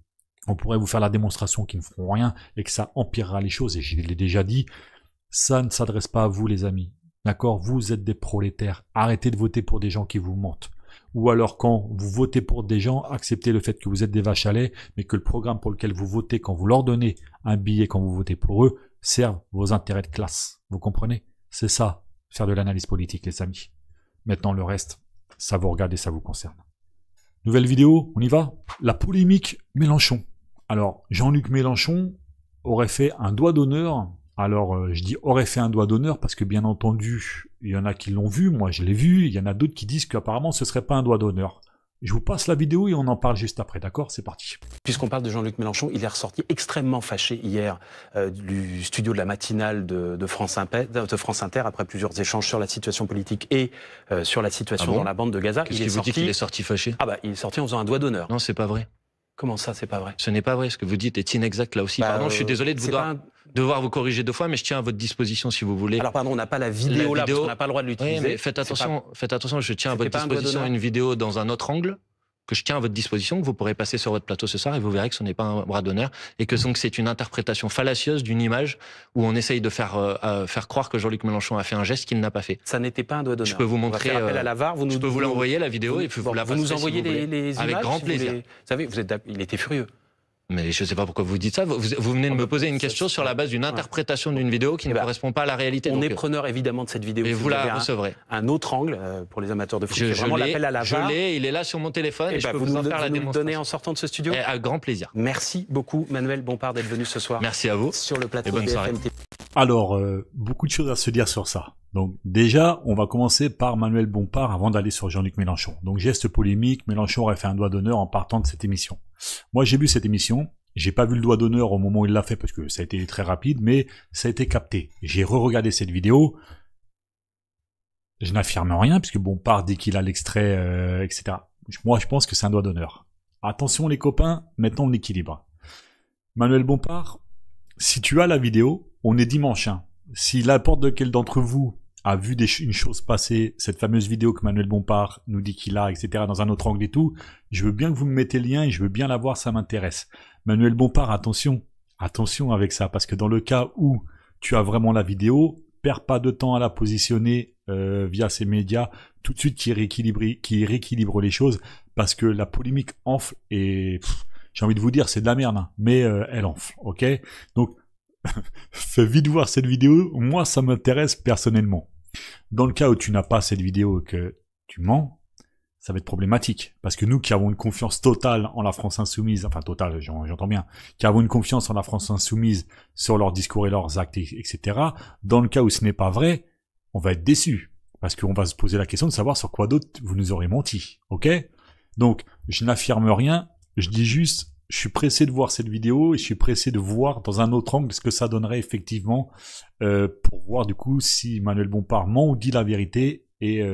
on pourrait vous faire la démonstration qu'ils ne feront rien et que ça empirera les choses, et je l'ai déjà dit, ça ne s'adresse pas à vous, les amis. D'accord? Vous êtes des prolétaires. Arrêtez de voter pour des gens qui vous mentent. Ou alors, quand vous votez pour des gens, acceptez le fait que vous êtes des vaches à lait, mais que le programme pour lequel vous votez, quand vous leur donnez un billet, quand vous votez pour eux, serve vos intérêts de classe. Vous comprenez? C'est ça. Faire de l'analyse politique, les amis. Maintenant, le reste, ça vous regarde et ça vous concerne. Nouvelle vidéo, on y va? La polémique Mélenchon. Alors, Jean-Luc Mélenchon aurait fait un doigt d'honneur. Alors, je dis aurait fait un doigt d'honneur parce que, bien entendu, il y en a qui l'ont vu, moi je l'ai vu, il y en a d'autres qui disent qu'apparemment ce serait pas un doigt d'honneur. Je vous passe la vidéo et on en parle juste après, d'accord? C'est parti. Puisqu'on parle de Jean-Luc Mélenchon, il est ressorti extrêmement fâché hier du studio de la matinale de France Inter après plusieurs échanges sur la situation politique et sur la situation dans la bande de Gaza. Qu'est-ce qui vous dit qu'il est sorti fâché? Ah bah, il est sorti en faisant un doigt d'honneur. Non, c'est pas vrai. Comment ça, c'est pas vrai? Ce n'est pas vrai. Ce que vous dites est inexact là aussi. Pardon, je suis désolé de devoir vous corriger 2 fois, mais je tiens à votre disposition si vous voulez. Alors pardon, on n'a pas la vidéo là, parce qu'on n'a pas le droit de l'utiliser. Oui, mais faites attention, je tiens à votre disposition une vidéo dans un autre angle que je tiens à votre disposition, que vous pourrez passer sur votre plateau ce soir et vous verrez que ce n'est pas un bras d'honneur et que donc c'est une interprétation fallacieuse d'une image où on essaye de faire croire que Jean-Luc Mélenchon a fait un geste qu'il n'a pas fait. Ça n'était pas un doigt d'honneur. Je peux vous montrer. Appel à la VAR, je peux vous l'envoyer la vidéo et puis vous la passerez. Vous nous envoyez si les images avec grand plaisir. Vous savez, il était furieux. Mais je ne sais pas pourquoi vous dites ça. Vous venez de me poser une question sur la base d'une interprétation d'une vidéo qui ne correspond pas à la réalité. On est preneur évidemment de cette vidéo. Et vous la recevrez. Un autre angle pour les amateurs de foot. C'est vraiment l'appel à la VAR. Je l'ai, il est là sur mon téléphone et je peux vous en faire la démonstration. Vous nous le donnez en sortant de ce studio. Avec grand plaisir. Merci beaucoup Manuel Bompard d'être venu ce soir. Merci à vous. Sur le plateau de BFM TV. Alors, beaucoup de choses à se dire sur ça. Donc déjà, on va commencer par Manuel Bompard avant d'aller sur Jean-Luc Mélenchon. Donc geste polémique, Mélenchon aurait fait un doigt d'honneur en partant de cette émission. Moi j'ai vu cette émission, j'ai pas vu le doigt d'honneur au moment où il l'a fait parce que ça a été très rapide, mais ça a été capté. J'ai re-regardé cette vidéo, je n'affirme rien puisque Bompard dit qu'il a l'extrait, etc. Moi je pense que c'est un doigt d'honneur. Attention les copains, mettons l'équilibre. Manuel Bompard, si tu as la vidéo, on est dimanche, hein. Si n'importe lequel d'entre vous a vu une chose passer, cette fameuse vidéo que Manuel Bompard nous dit qu'il a, etc., dans un autre angle et tout, je veux bien que vous me mettez le lien et je veux bien la voir, ça m'intéresse. Manuel Bompard, attention avec ça, parce que dans le cas où tu as vraiment la vidéo, perds pas de temps à la positionner via ces médias, tout de suite qui rééquilibre les choses, parce que la polémique enfle et j'ai envie de vous dire, c'est de la merde, hein, mais elle enfle, ok? Donc, fais vite voir cette vidéo, moi ça m'intéresse personnellement. Dans le cas où tu n'as pas cette vidéo et que tu mens, ça va être problématique. Parce que nous qui avons une confiance totale en la France Insoumise, enfin totale, j'entends bien, qui avons une confiance en la France Insoumise sur leurs discours et leurs actes, etc., dans le cas où ce n'est pas vrai, on va être déçus. Parce qu'on va se poser la question de savoir sur quoi d'autre vous nous aurez menti. Ok? Donc, je n'affirme rien, je dis juste, je suis pressé de voir cette vidéo et je suis pressé de voir dans un autre angle ce que ça donnerait effectivement pour voir du coup si Manuel Bompard ment ou dit la vérité et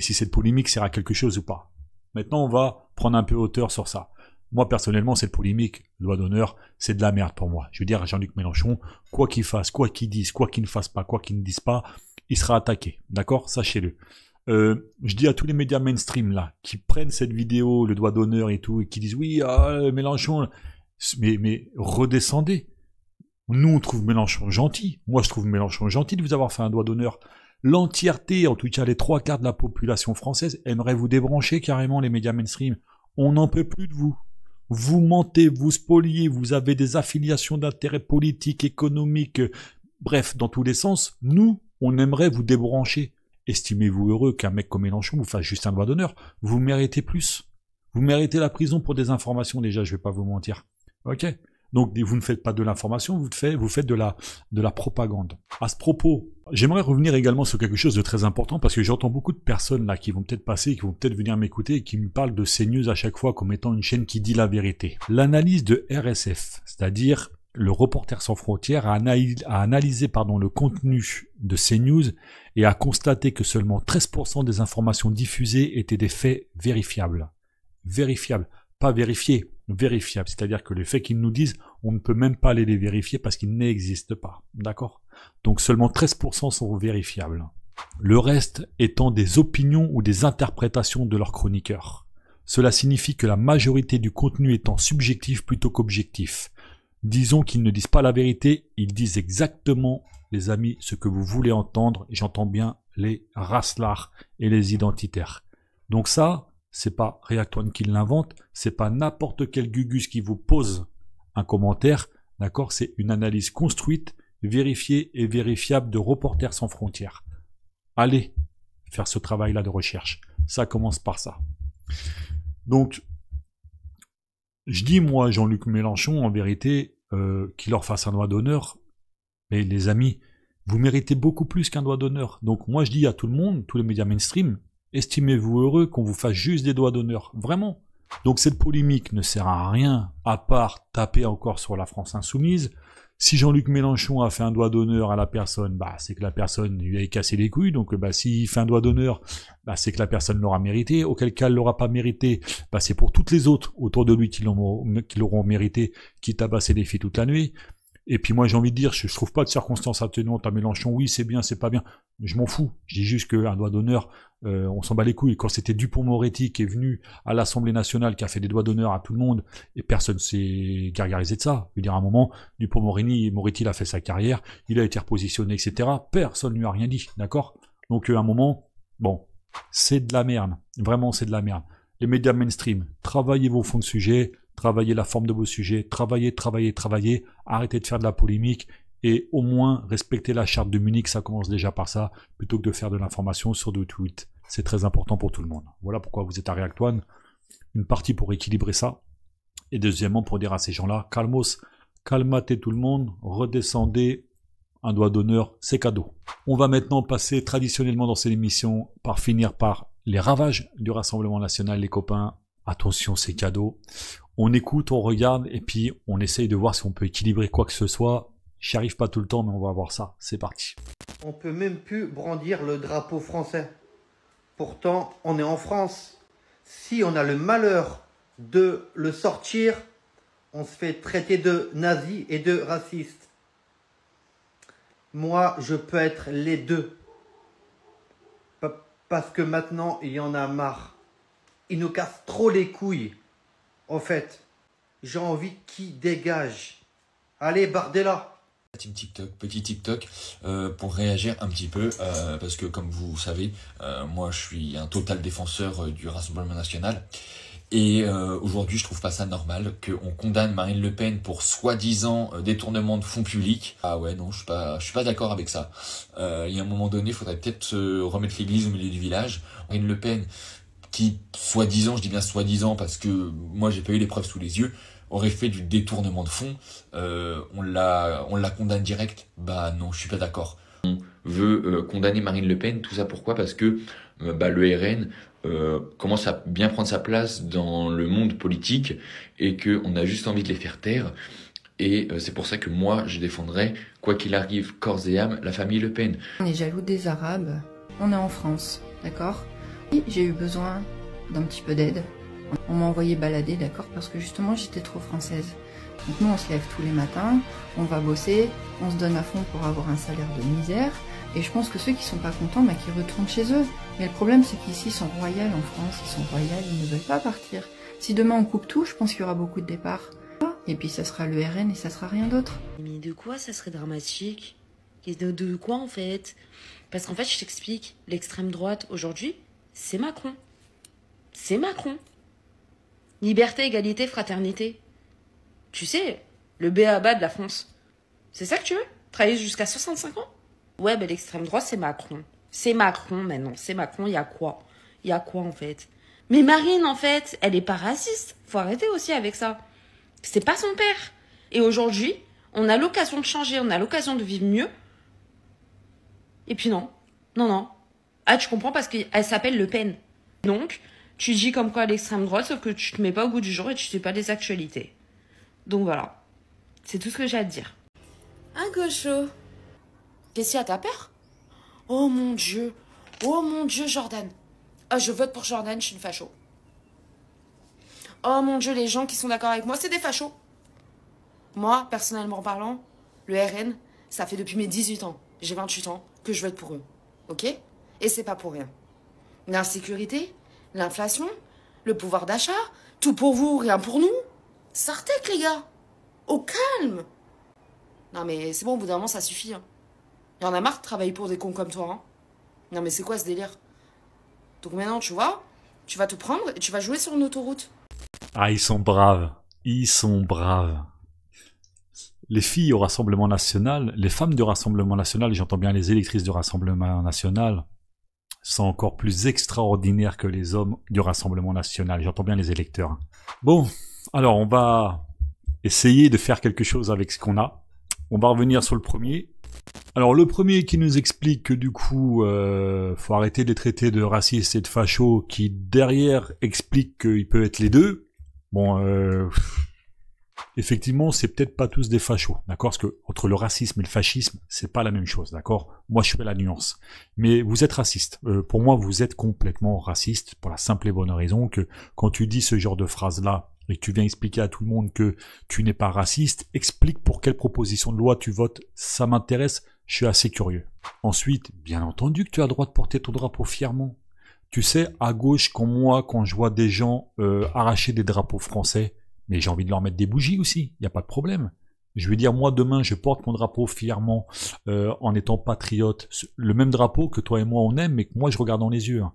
si cette polémique sert à quelque chose ou pas. Maintenant, on va prendre un peu hauteur sur ça. Moi, personnellement, cette polémique, loi d'honneur, c'est de la merde pour moi. Je veux dire, Jean-Luc Mélenchon, quoi qu'il fasse, quoi qu'il dise, quoi qu'il ne fasse pas, quoi qu'il ne dise pas, il sera attaqué. D'accord? Sachez-le. Je dis à tous les médias mainstream là qui prennent cette vidéo, le doigt d'honneur et tout, et qui disent oui, Mélenchon, mais redescendez. Nous on trouve Mélenchon gentil. Moi je trouve Mélenchon gentil de vous avoir fait un doigt d'honneur. L'entièreté, en tout cas les 3/4 de la population française, aimerait vous débrancher carrément les médias mainstream. On n'en peut plus de vous. Vous mentez, vous spoliez, vous avez des affiliations d'intérêts politiques, économiques, bref, dans tous les sens. Nous, on aimerait vous débrancher. Estimez-vous heureux qu'un mec comme Mélenchon vous fasse juste un doigt d'honneur? Vous méritez plus. Vous méritez la prison pour des informations déjà, je vais pas vous mentir. Ok? Donc vous ne faites pas de l'information, vous faites de la propagande. À ce propos, j'aimerais revenir également sur quelque chose de très important parce que j'entends beaucoup de personnes là qui vont peut-être passer, qui vont peut-être venir m'écouter et qui me parlent de CNews à chaque fois comme étant une chaîne qui dit la vérité. L'analyse de RSF, c'est-à-dire le Reporters sans frontières a analysé le contenu de CNews et a constaté que seulement 13% des informations diffusées étaient des faits vérifiables. Vérifiables, pas vérifiés, vérifiables. C'est-à-dire que les faits qu'ils nous disent, on ne peut même pas aller les vérifier parce qu'ils n'existent pas. D'accord? Donc seulement 13% sont vérifiables. Le reste étant des opinions ou des interprétations de leurs chroniqueurs. Cela signifie que la majorité du contenu étant subjectif plutôt qu'objectif. Disons qu'ils ne disent pas la vérité, ils disent exactement, les amis, ce que vous voulez entendre, et j'entends bien les racelards et les identitaires. Donc ça, c'est pas Réactoine qui l'invente, c'est pas n'importe quel gugus qui vous pose un commentaire, d'accord? C'est une analyse construite, vérifiée et vérifiable de Reporters sans frontières. Allez faire ce travail-là de recherche. Ça commence par ça. Donc, je dis, moi, Jean-Luc Mélenchon, en vérité, qu'il leur fasse un doigt d'honneur. Mais les amis, vous méritez beaucoup plus qu'un doigt d'honneur. Donc moi, je dis à tout le monde, tous les médias mainstream, estimez-vous heureux qu'on vous fasse juste des doigts d'honneur. Vraiment. Donc cette polémique ne sert à rien, à part taper encore sur la France Insoumise. Si Jean-Luc Mélenchon a fait un doigt d'honneur à la personne, c'est que la personne lui a cassé les couilles. Donc s'il fait un doigt d'honneur, c'est que la personne l'aura mérité. Auquel cas elle l'aura pas mérité, c'est pour toutes les autres autour de lui qui l'auront mérité, qui tabassaient les filles toute la nuit. Et puis moi j'ai envie de dire, je trouve pas de circonstances atténuantes à Mélenchon, oui c'est bien, c'est pas bien, je m'en fous, je dis juste qu'un doigt d'honneur, on s'en bat les couilles. Quand c'était Dupond-Moretti qui est venu à l'Assemblée nationale, qui a fait des doigts d'honneur à tout le monde, et personne s'est gargarisé de ça. Je veux dire, à un moment, Dupond-Moretti il a fait sa carrière, il a été repositionné, etc. Personne ne lui a rien dit, d'accord? Donc à un moment, bon, c'est de la merde, vraiment c'est de la merde. Les médias mainstream, travaillez vos fonds de sujets, travaillez la forme de vos sujets, travaillez, arrêtez de faire de la polémique, et au moins respectez la charte de Munich, ça commence déjà par ça, plutôt que de faire de l'information sur des tweets. C'est très important pour tout le monde. Voilà pourquoi vous êtes à React One. Une partie pour équilibrer ça, et deuxièmement pour dire à ces gens-là, calmos, calmatez tout le monde, redescendez, un doigt d'honneur, c'est cadeau. On va maintenant passer traditionnellement dans cette émission par finir par les ravages du Rassemblement National, les copains. Attention, c'est cadeau. On écoute, on regarde, et puis on essaye de voir si on peut équilibrer quoi que ce soit. J'y arrive pas tout le temps, mais on va voir ça. C'est parti. On peut même plus brandir le drapeau français. Pourtant, on est en France. Si on a le malheur de le sortir, on se fait traiter de nazi et de raciste. Moi, je peux être les deux. Parce que maintenant, il y en a marre. Ils nous cassent trop les couilles. En fait, j'ai envie qu'ils dégagent. Allez, Bardella. Petit TikTok, pour réagir un petit peu, parce que comme vous savez, moi je suis un total défenseur du Rassemblement National. Et aujourd'hui, je trouve pas ça normal qu'on condamne Marine Le Pen pour soi-disant détournement de fonds publics. Ah ouais, non, je suis pas d'accord avec ça. Il y a un moment donné, il faudrait peut-être se remettre l'église au milieu du village. Marine Le Pen, qui soi-disant, je dis bien soi-disant parce que moi j'ai pas eu les preuves sous les yeux, aurait fait du détournement de fonds, on la condamne direct. Bah non, je suis pas d'accord. On veut condamner Marine Le Pen, tout ça pourquoi? Parce que le RN commence à bien prendre sa place dans le monde politique et qu'on a juste envie de les faire taire. Et c'est pour ça que moi, je défendrai, quoi qu'il arrive, corps et âme, la famille Le Pen. On est jaloux des Arabes, on est en France, d'accord? J'ai eu besoin d'un petit peu d'aide. On m'a envoyé balader, d'accord, parce que justement j'étais trop française. Donc nous on se lève tous les matins, on va bosser, on se donne à fond pour avoir un salaire de misère. Et je pense que ceux qui sont pas contents, bah, qu'ils retournent chez eux. Mais le problème c'est qu'ici ils sont royaux en France, ils sont royaux, ils ne veulent pas partir. Si demain on coupe tout, je pense qu'il y aura beaucoup de départs. Et puis ça sera le RN et ça sera rien d'autre. Mais de quoi ça serait dramatique? De quoi en fait? Parce qu'en fait je t'explique, l'extrême droite aujourd'hui, c'est Macron. C'est Macron. Liberté, égalité, fraternité. Tu sais, le b.a.-ba de la France. C'est ça que tu veux? Travailler jusqu'à 65 ans? Ouais, ben l'extrême droite, c'est Macron. C'est Macron maintenant. C'est Macron, il y a quoi? Il y a quoi en fait? Mais Marine, en fait, elle est pas raciste. Faut arrêter aussi avec ça. C'est pas son père. Et aujourd'hui, on a l'occasion de changer, on a l'occasion de vivre mieux. Et puis non. Non, non. Ah, tu comprends parce qu'elle s'appelle Le Pen. Donc, tu dis comme quoi à l'extrême droite, sauf que tu te mets pas au goût du jour et tu sais pas les actualités. Donc voilà. C'est tout ce que j'ai à te dire. Un gaucho. Qu'est-ce qu'il y a, t'as peur? Oh mon Dieu, Jordan. Ah, je vote pour Jordan, je suis une facho. Oh mon Dieu, les gens qui sont d'accord avec moi, c'est des fachos. Moi, personnellement parlant, le RN, ça fait depuis mes 18 ans, j'ai 28 ans, que je vote pour eux. Ok? Et c'est pas pour rien. L'insécurité, l'inflation, le pouvoir d'achat, tout pour vous, rien pour nous. Sortez, les gars. Au calme. Non mais c'est bon, au bout d'un moment, ça suffit. Hein. Il y en a marre de travailler pour des cons comme toi. Hein. Non mais c'est quoi ce délire? Donc maintenant, tu vois, tu vas te prendre et tu vas jouer sur une autoroute. Ah, ils sont braves. Ils sont braves. Les filles au Rassemblement National, les femmes du Rassemblement National, et j'entends bien les électrices du Rassemblement National, sont encore plus extraordinaires que les hommes du Rassemblement National. J'entends bien les électeurs. Bon, alors on va essayer de faire quelque chose avec ce qu'on a. On va revenir sur le premier. Alors le premier qui nous explique que du coup, faut arrêter de les traiter de racistes et de fachos, qui derrière explique qu'il peut être les deux. Bon, effectivement, c'est peut-être pas tous des fachos, d'accord? Parce que entre le racisme et le fascisme, c'est pas la même chose, d'accord? Moi, je fais la nuance. Mais vous êtes raciste. Pour moi, vous êtes complètement raciste pour la simple et bonne raison que quand tu dis ce genre de phrase-là et que tu viens expliquer à tout le monde que tu n'es pas raciste, explique pour quelle proposition de loi tu votes. Ça m'intéresse, je suis assez curieux. Ensuite, bien entendu que tu as le droit de porter ton drapeau fièrement. Tu sais, à gauche, quand je vois des gens arracher des drapeaux français, mais j'ai envie de leur mettre des bougies aussi, il n'y a pas de problème. Je veux dire, moi, demain, je porte mon drapeau fièrement en étant patriote. Le même drapeau que toi et moi, on aime, mais que moi, je regarde dans les yeux. Hein.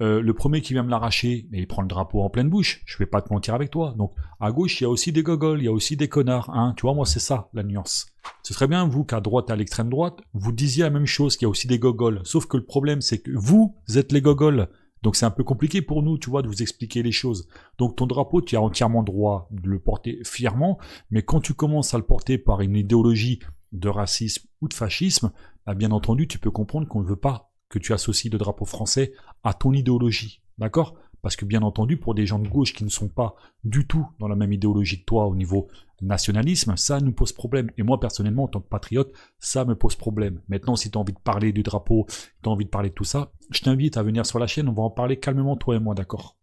Le premier qui vient me l'arracher, il prend le drapeau en pleine bouche. Je vais pas te mentir avec toi. Donc, à gauche, il y a aussi des gogoles, il y a aussi des connards. Hein. Tu vois, moi, c'est ça, la nuance. Ce serait bien, vous, qu'à droite, à l'extrême droite, vous disiez la même chose, qu'il y a aussi des gogoles. Sauf que le problème, c'est que vous êtes les gogoles. Donc, c'est un peu compliqué pour nous, tu vois, de vous expliquer les choses. Donc, ton drapeau, tu as entièrement droit de le porter fièrement. Mais quand tu commences à le porter par une idéologie de racisme ou de fascisme, bah, bien entendu, tu peux comprendre qu'on ne veut pas que tu associes le drapeau français à ton idéologie, d'accord? Parce que bien entendu, pour des gens de gauche qui ne sont pas du tout dans la même idéologie que toi au niveau nationalisme, ça nous pose problème. Et moi, personnellement, en tant que patriote, ça me pose problème. Maintenant, si tu as envie de parler du drapeau, tu as envie de parler de tout ça, je t'invite à venir sur la chaîne, on va en parler calmement, toi et moi, d'accord?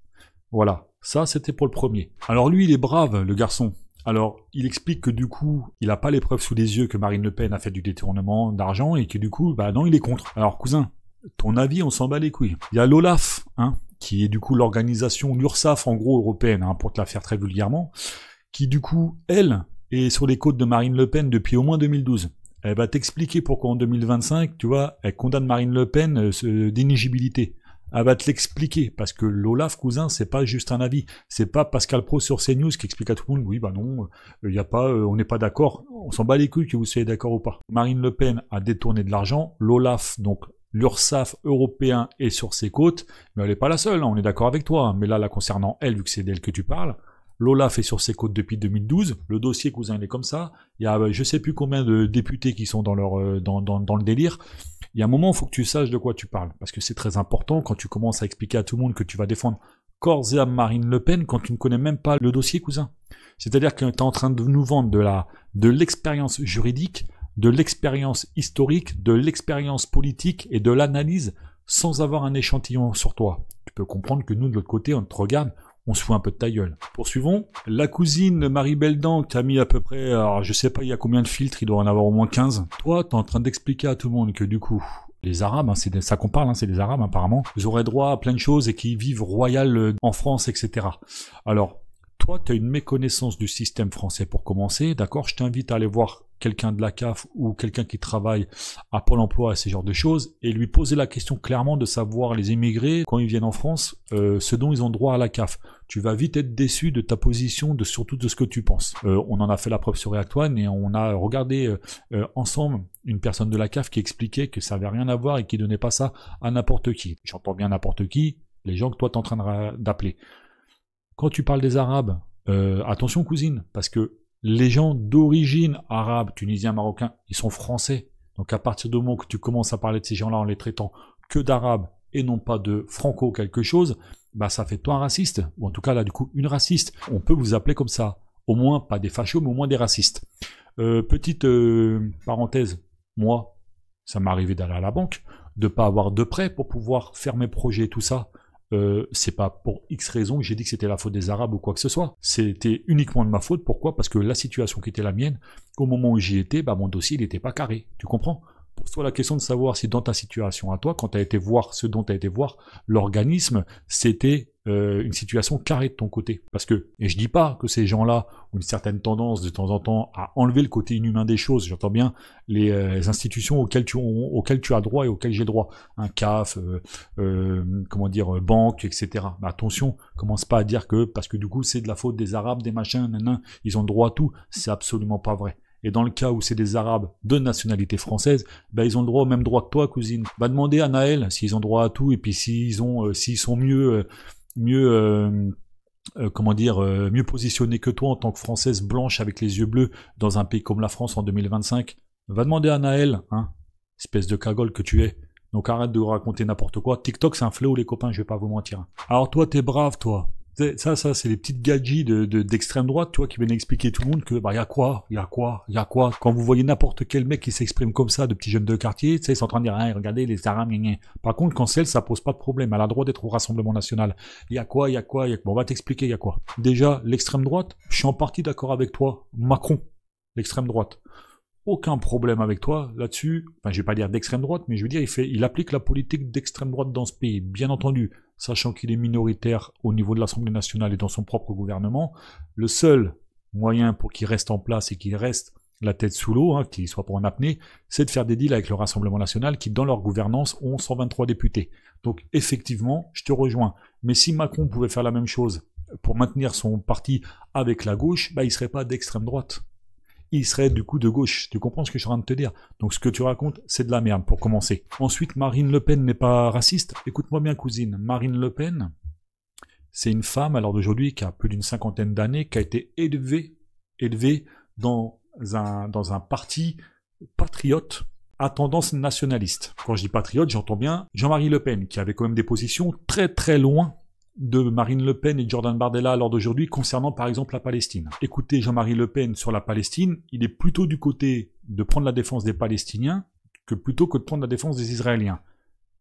Voilà, ça c'était pour le premier. Alors lui, il est brave, le garçon. Alors, il explique que du coup, il n'a pas les preuves sous les yeux que Marine Le Pen a fait du détournement d'argent et que du coup, bah non, il est contre. Alors, cousin, ton avis, on s'en bat les couilles. Il y a l'OLAF, hein, qui est du coup l'organisation, l'URSSAF en gros européenne, hein, pour te la faire très vulgairement, qui du coup, elle, est sur les côtes de Marine Le Pen depuis au moins 2012. Elle va t'expliquer pourquoi en 2025, tu vois, elle condamne Marine Le Pen d'inéligibilité. Elle va te l'expliquer, parce que l'OLAF, cousin, c'est pas juste un avis. C'est pas Pascal Pro sur CNews qui explique à tout le monde, oui, bah non, y a pas, on n'est pas d'accord. On s'en bat les couilles que vous soyez d'accord ou pas. Marine Le Pen a détourné de l'argent, l'OLAF, donc l'URSSAF européen est sur ses côtes, mais elle n'est pas la seule, hein, on est d'accord avec toi. Mais là, concernant elle, vu que c'est d'elle que tu parles, l'OLAF est sur ses côtes depuis 2012. Le dossier, cousin, il est comme ça. Il y a je sais plus combien de députés qui sont dans leur dans le délire. Il y a un moment, il faut que tu saches de quoi tu parles, parce que c'est très important quand tu commences à expliquer à tout le monde que tu vas défendre corps et âme Marine Le Pen quand tu ne connais même pas le dossier, cousin. C'est-à-dire que tu es en train de nous vendre de l'expérience juridique, de l'expérience historique, de l'expérience politique et de l'analyse sans avoir un échantillon sur toi. Tu peux comprendre que nous, de l'autre côté, on te regarde, on se fout un peu de ta gueule. Poursuivons. La cousine de Marie Beldan, qui a mis à peu près, alors je sais pas il y a combien de filtres, il doit en avoir au moins 15. Toi, t'es en train d'expliquer à tout le monde que du coup, les Arabes, hein, c'est ça qu'on parle, hein, c'est des Arabes apparemment, ils auraient droit à plein de choses et qui vivent royal en France, etc. Alors, toi, tu as une méconnaissance du système français pour commencer, d'accord? Je t'invite à aller voir quelqu'un de la CAF ou quelqu'un qui travaille à Pôle emploi et ces genres de choses, et lui poser la question clairement de savoir les immigrés, quand ils viennent en France, ce dont ils ont droit à la CAF. Tu vas vite être déçu de ta position, surtout de ce que tu penses. On en a fait la preuve sur React One et on a regardé ensemble une personne de la CAF qui expliquait que ça n'avait rien à voir et qui donnait pas ça à n'importe qui. J'entends bien n'importe qui, les gens que toi tu es en train d'appeler. Quand tu parles des Arabes, attention cousine, parce que les gens d'origine arabe, tunisiens, marocains, ils sont français. Donc à partir du moment que tu commences à parler de ces gens-là en les traitant que d'arabes et non pas de franco quelque chose, bah ça fait toi un raciste. Ou en tout cas là du coup une raciste. On peut vous appeler comme ça. Au moins pas des fachos, mais au moins des racistes. Petite parenthèse, moi, ça m'est arrivé d'aller à la banque, de pas avoir de prêt pour pouvoir faire mes projets, tout ça. C'est pas pour X raison que j'ai dit que c'était la faute des Arabes ou quoi que ce soit. C'était uniquement de ma faute. Pourquoi? Parce que la situation qui était la mienne, au moment où j'y étais, bah mon dossier il n'était pas carré. Tu comprends? Pose-toi la question de savoir si dans ta situation à toi, quand tu as été voir ce dont tu as été voir, l'organisme, c'était une situation carrée de ton côté. Parce que, et je dis pas que ces gens-là ont une certaine tendance de temps en temps à enlever le côté inhumain des choses. J'entends bien les institutions auxquelles tu as droit et auxquelles j'ai droit. Un CAF, comment dire, banque, etc. Mais attention, commence pas à dire que, parce que du coup c'est de la faute des Arabes, des machins, nanana, ils ont le droit à tout. C'est absolument pas vrai. Et dans le cas où c'est des Arabes de nationalité française, ben ils ont le droit au même droit que toi, cousine. Va demander à Naël s'ils ont droit à tout et puis s'ils sont mieux positionnés que toi en tant que Française blanche avec les yeux bleus dans un pays comme la France en 2025. Va demander à Naël, hein, espèce de cagole que tu es. Donc arrête de raconter n'importe quoi. TikTok c'est un fléau les copains, je vais pas vous mentir. Alors toi t'es brave toi. Ça, c'est les petites gadgets d'extrême droite, tu vois, qui viennent expliquer tout le monde que, bah, y a quoi. Quand vous voyez n'importe quel mec qui s'exprime comme ça, de petits jeunes de quartier, tu sais, ils sont en train de dire, hein, regardez, les Arabes, gna gna. Par contre, quand c'est elle, ça pose pas de problème. Elle a le droit d'être au Rassemblement National. Y a quoi. Bon, on va t'expliquer, y a quoi. Déjà, l'extrême droite, je suis en partie d'accord avec toi. Macron, l'extrême droite. Aucun problème avec toi là-dessus. Enfin, je vais pas dire d'extrême droite, mais je veux dire, il applique la politique d'extrême droite dans ce pays, bien entendu, sachant qu'il est minoritaire au niveau de l'Assemblée nationale et dans son propre gouvernement. Le seul moyen pour qu'il reste en place et qu'il reste la tête sous l'eau, hein, qu'il soit pas en apnée, c'est de faire des deals avec le Rassemblement national qui, dans leur gouvernance, ont 123 députés. Donc, effectivement, je te rejoins. Mais si Macron pouvait faire la même chose pour maintenir son parti avec la gauche, bah, il serait pas d'extrême droite. Il serait du coup de gauche. Tu comprends ce que je suis en train de te dire? Donc ce que tu racontes, c'est de la merde pour commencer. Ensuite, Marine Le Pen n'est pas raciste. Écoute-moi bien, cousine. Marine Le Pen, c'est une femme, alors d'aujourd'hui, qui a plus d'une 50aine d'années, qui a été élevée dans un parti patriote à tendance nationaliste. Quand je dis patriote, j'entends bien Jean-Marie Le Pen, qui avait quand même des positions très très loin de Marine Le Pen et Jordan Bardella à l'heure d'aujourd'hui concernant par exemple la Palestine. Écoutez, Jean-Marie Le Pen sur la Palestine, il est plutôt du côté de prendre la défense des Palestiniens que plutôt que de prendre la défense des Israéliens.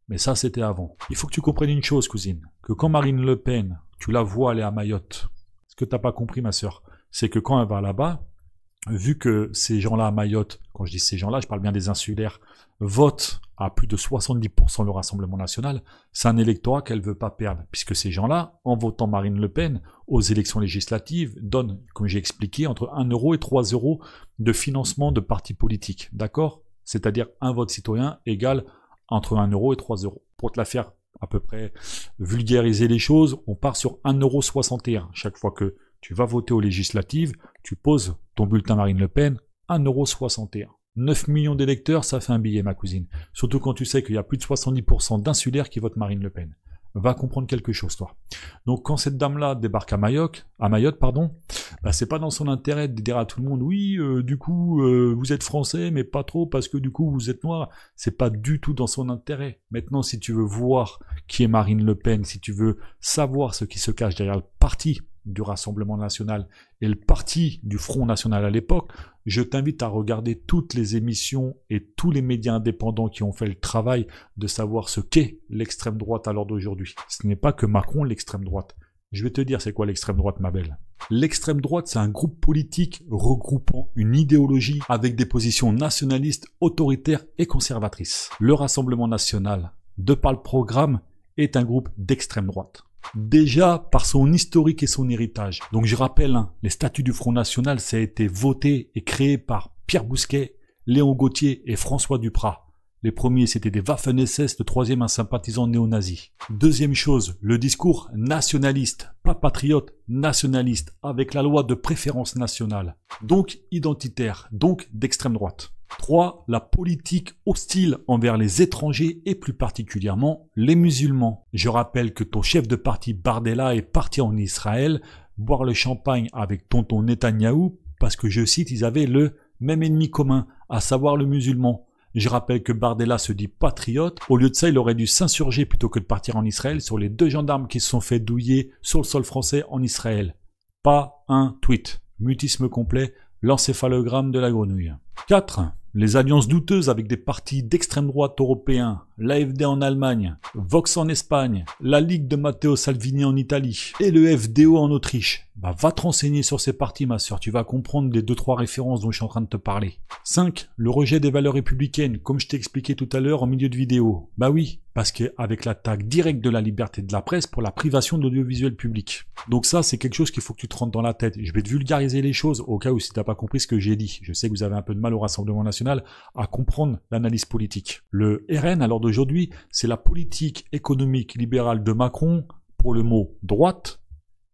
Mais ça, c'était avant. Il faut que tu comprennes une chose, cousine, que quand Marine Le Pen, tu la vois aller à Mayotte, ce que t'as pas compris, ma sœur, c'est que quand elle va là-bas, vu que ces gens-là à Mayotte, quand je dis ces gens-là, je parle bien des insulaires, votent à plus de 70% le Rassemblement national, c'est un électorat qu'elle veut pas perdre, puisque ces gens-là, en votant Marine Le Pen aux élections législatives, donnent, comme j'ai expliqué, entre 1 euro et 3 euros de financement de partis politiques, d'accord? C'est-à-dire un vote citoyen égale entre 1 euro et 3 euros. Pour te la faire à peu près vulgariser les choses, on part sur 1,61 €. Chaque fois que tu vas voter aux législatives, tu poses ton bulletin Marine Le Pen, 1,61 €. 9 millions d'électeurs, ça fait un billet, ma cousine. Surtout quand tu sais qu'il y a plus de 70% d'insulaires qui votent Marine Le Pen. Va comprendre quelque chose, toi. Donc, quand cette dame-là débarque à Mayotte, bah, c'est pas dans son intérêt de dire à tout le monde, oui, du coup, vous êtes français, mais pas trop, parce que du coup, vous êtes noir. C'est pas du tout dans son intérêt. Maintenant, si tu veux voir qui est Marine Le Pen, si tu veux savoir ce qui se cache derrière le parti du Rassemblement national et le parti du Front national à l'époque, je t'invite à regarder toutes les émissions et tous les médias indépendants qui ont fait le travail de savoir ce qu'est l'extrême droite à l'heure d'aujourd'hui. Ce n'est pas que Macron l'extrême droite. Je vais te dire c'est quoi l'extrême droite, ma belle. L'extrême droite, c'est un groupe politique regroupant une idéologie avec des positions nationalistes, autoritaires et conservatrices. Le Rassemblement national, de par le programme, est un groupe d'extrême droite. Déjà par son historique et son héritage. Donc je rappelle, les statuts du Front National, ça a été voté et créé par Pierre Bousquet, Léon Gauthier et François Duprat. Les premiers, c'était des Waffen-SS, le troisième, un sympathisant néo-nazi. Deuxième chose, le discours nationaliste, pas patriote, nationaliste, avec la loi de préférence nationale. Donc identitaire, donc d'extrême droite. 3. La politique hostile envers les étrangers et plus particulièrement les musulmans. Je rappelle que ton chef de parti Bardella est parti en Israël boire le champagne avec tonton Netanyahou parce que, je cite, ils avaient le même ennemi commun, à savoir le musulman. Je rappelle que Bardella se dit patriote. Au lieu de ça, il aurait dû s'insurger plutôt que de partir en Israël sur les 2 gendarmes qui se sont fait douiller sur le sol français en Israël. Pas un tweet. Mutisme complet, l'encéphalogramme de la grenouille. 4. Les alliances douteuses avec des partis d'extrême droite européens, l'AfD en Allemagne, Vox en Espagne, la Ligue de Matteo Salvini en Italie et le FDO en Autriche. Bah, va te renseigner sur ces partis, ma sœur, tu vas comprendre les 2-3 références dont je suis en train de te parler. 5. Le rejet des valeurs républicaines, comme je t'ai expliqué tout à l'heure en milieu de vidéo. Bah oui, parce qu'avec l'attaque directe de la liberté de la presse pour la privation de l'audiovisuel public. Donc ça, c'est quelque chose qu'il faut que tu te rentres dans la tête. Je vais te vulgariser les choses au cas où si t'as pas compris ce que j'ai dit. Je sais que vous avez un peu de mal au Rassemblement national à comprendre l'analyse politique. Le RN, à l'heure d'aujourd'hui, c'est la politique économique libérale de Macron pour le mot droite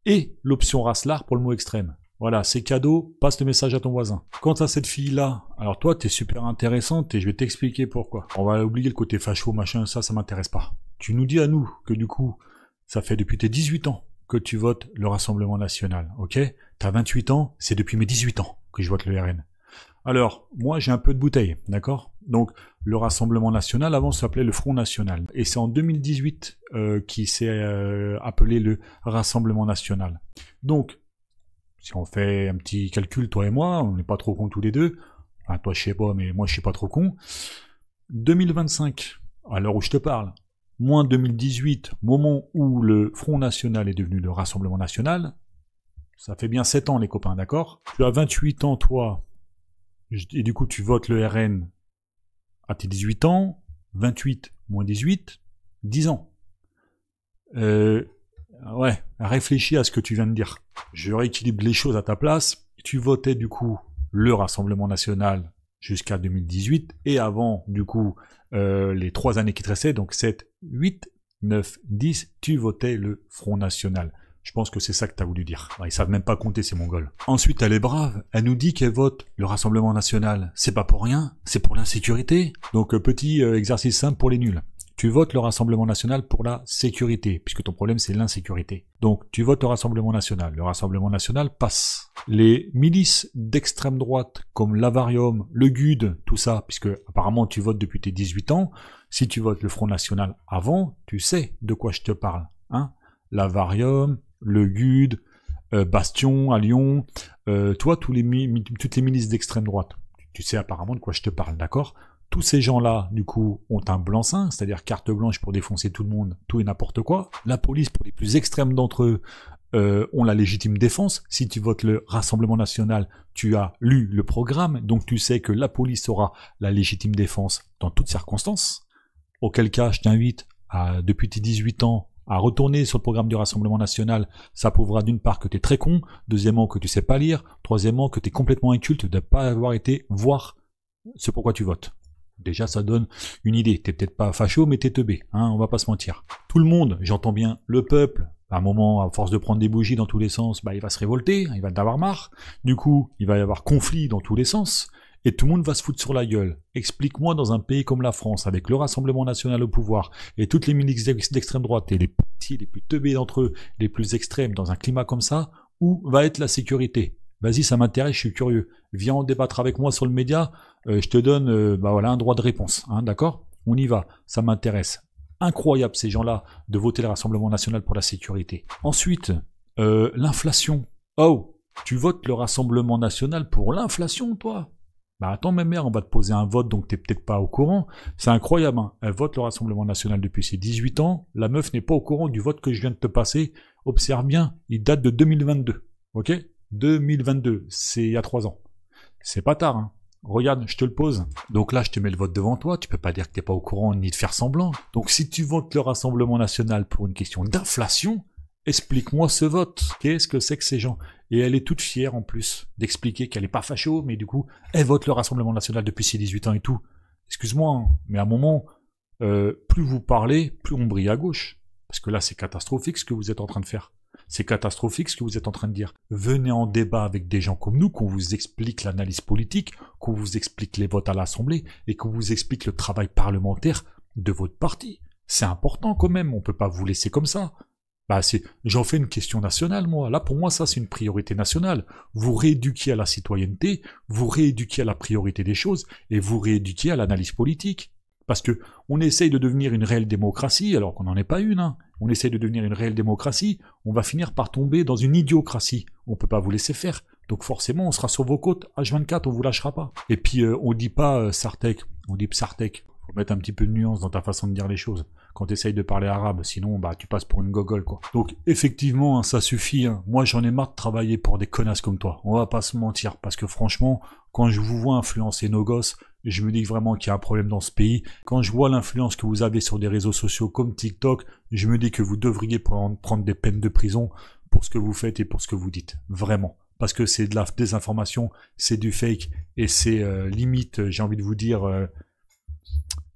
et l'option Raslar pour le mot extrême. Voilà, c'est cadeau, passe le message à ton voisin. Quant à cette fille-là, alors toi, t'es super intéressante et je vais t'expliquer pourquoi. On va oublier le côté facho, machin, ça m'intéresse pas. Tu nous dis à nous que du coup, ça fait depuis tes 18 ans que tu votes le Rassemblement national, ok? T'as 28 ans, c'est depuis mes 18 ans que je vote le RN. Alors, moi, j'ai un peu de bouteille, d'accord? Donc, le Rassemblement National, avant, s'appelait le Front National. Et c'est en 2018 qui s'est appelé le Rassemblement National. Donc, si on fait un petit calcul, toi et moi, on n'est pas trop cons tous les deux. Enfin, toi, je sais pas, mais moi, je suis pas trop con. 2025, à l'heure où je te parle, moins 2018, moment où le Front National est devenu le Rassemblement National, ça fait bien 7 ans, les copains, d'accord? Tu as 28 ans, toi, et du coup, tu votes le RN à tes 18 ans, 28 moins 18, 10 ans. Ouais, réfléchis à ce que tu viens de dire. Je rééquilibre les choses à ta place. Tu votais, du coup, le Rassemblement National jusqu'à 2018, et avant, du coup, les 3 années qui te restaient, donc 7, 8, 9, 10, tu votais le Front National. Je pense que c'est ça que tu as voulu dire. Ils savent même pas compter, ces Mongols. Ensuite, elle est brave. Elle nous dit qu'elle vote le Rassemblement National. C'est pas pour rien, c'est pour l'insécurité. Donc, petit exercice simple pour les nuls. Tu votes le Rassemblement National pour la sécurité, puisque ton problème c'est l'insécurité. Donc, tu votes le Rassemblement National. Le Rassemblement National passe. Les milices d'extrême droite, comme l'Avarium, le GUD, tout ça, puisque apparemment tu votes depuis tes 18 ans, si tu votes le Front National avant, tu sais de quoi je te parle. Hein, l'Avarium, le GUD, Bastion à Lyon, toi, toutes les milices d'extrême droite. Tu sais apparemment de quoi je te parle, d'accord? Tous ces gens-là, du coup, ont un blanc-seing, c'est-à-dire carte blanche pour défoncer tout le monde, tout et n'importe quoi. La police, pour les plus extrêmes d'entre eux, ont la légitime défense. Si tu votes le Rassemblement National, tu as lu le programme, donc tu sais que la police aura la légitime défense dans toutes circonstances. Auquel cas, je t'invite, depuis tes 18 ans, à retourner sur le programme du Rassemblement National. Ça prouvera d'une part que tu es très con, deuxièmement que tu sais pas lire, troisièmement que tu es complètement inculte de ne pas avoir été voir ce pourquoi tu votes. Déjà, ça donne une idée. T'es peut-être pas facho, mais t'es teubé, hein, on va pas se mentir. Tout le monde, j'entends bien le peuple, à un moment, à force de prendre des bougies dans tous les sens, bah, il va se révolter, il va en avoir marre. Du coup, il va y avoir conflit dans tous les sens, et tout le monde va se foutre sur la gueule. Explique-moi dans un pays comme la France, avec le Rassemblement National au pouvoir, et toutes les milices d'extrême droite, et les petits, les plus teubés d'entre eux, les plus extrêmes, dans un climat comme ça, où va être la sécurité? Vas-y, ça m'intéresse, je suis curieux. Viens en débattre avec moi sur le média, je te donne voilà, un droit de réponse, hein, d'accord? On y va, ça m'intéresse. Incroyable ces gens-là de voter le Rassemblement National pour la sécurité. Ensuite, l'inflation. Oh, tu votes le Rassemblement National pour l'inflation, toi? Bah attends, ma mère, on va te poser un vote, donc t'es peut-être pas au courant. C'est incroyable, hein. Elle vote le Rassemblement National depuis ses 18 ans. La meuf n'est pas au courant du vote que je viens de te passer. Observe bien, il date de 2022, ok? 2022, c'est il y a 3 ans. C'est pas tard, hein. Regarde, je te le pose. Donc là, je te mets le vote devant toi, tu peux pas dire que t'es pas au courant ni de faire semblant. Donc si tu votes le Rassemblement National pour une question d'inflation, explique-moi ce vote. Qu'est-ce que c'est que ces gens? Et elle est toute fière en plus d'expliquer qu'elle est pas facho, mais du coup, elle vote le Rassemblement National depuis ses 18 ans et tout. Excuse-moi, hein, mais à un moment, plus vous parlez, plus on brille à gauche. Parce que là, c'est catastrophique ce que vous êtes en train de faire. C'est catastrophique ce que vous êtes en train de dire. Venez en débat avec des gens comme nous, qu'on vous explique l'analyse politique, qu'on vous explique les votes à l'Assemblée et qu'on vous explique le travail parlementaire de votre parti. C'est important quand même, on peut pas vous laisser comme ça. Bah j'en fais une question nationale, moi. Là, pour moi, ça, c'est une priorité nationale. Vous rééduquez à la citoyenneté, vous rééduquez à la priorité des choses et vous rééduquez à l'analyse politique. Parce que on essaye de devenir une réelle démocratie, alors qu'on n'en est pas une, hein. On essaye de devenir une réelle démocratie, on va finir par tomber dans une idiocratie. On peut pas vous laisser faire. Donc forcément, on sera sur vos côtes, H24, on vous lâchera pas. Et puis, on dit pas Sartek, on dit Psartek. Faut mettre un petit peu de nuance dans ta façon de dire les choses. Quand tu essayes de parler arabe, sinon, bah, tu passes pour une gogole, quoi. Donc, effectivement, hein, ça suffit, hein. Moi, j'en ai marre de travailler pour des connasses comme toi. On va pas se mentir, parce que franchement, quand je vous vois influencer nos gosses, je me dis vraiment qu'il y a un problème dans ce pays. Quand je vois l'influence que vous avez sur des réseaux sociaux comme TikTok, je me dis que vous devriez prendre des peines de prison pour ce que vous faites et pour ce que vous dites. Vraiment. Parce que c'est de la désinformation, c'est du fake, et c'est limite, j'ai envie de vous dire...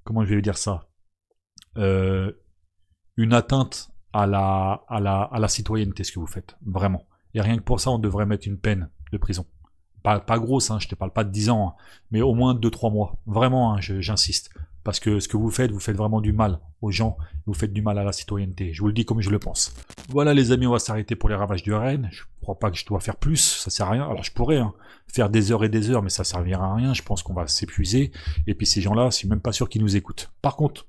comment je vais dire ça, une atteinte à la citoyenneté, ce que vous faites, vraiment. Et rien que pour ça, on devrait mettre une peine de prison. Pas grosse, hein, je te parle pas de 10 ans, hein, mais au moins 2-3 mois. Vraiment, hein, j'insiste. parce que ce que vous faites vraiment du mal aux gens, vous faites du mal à la citoyenneté. Je vous le dis comme je le pense. Voilà les amis, on va s'arrêter pour les ravages du RN. Je crois pas que je dois faire plus, ça sert à rien. Alors je pourrais faire des heures et des heures, mais ça servira à rien. Je pense qu'on va s'épuiser. Et puis ces gens-là, je suis même pas sûr qu'ils nous écoutent. Par contre,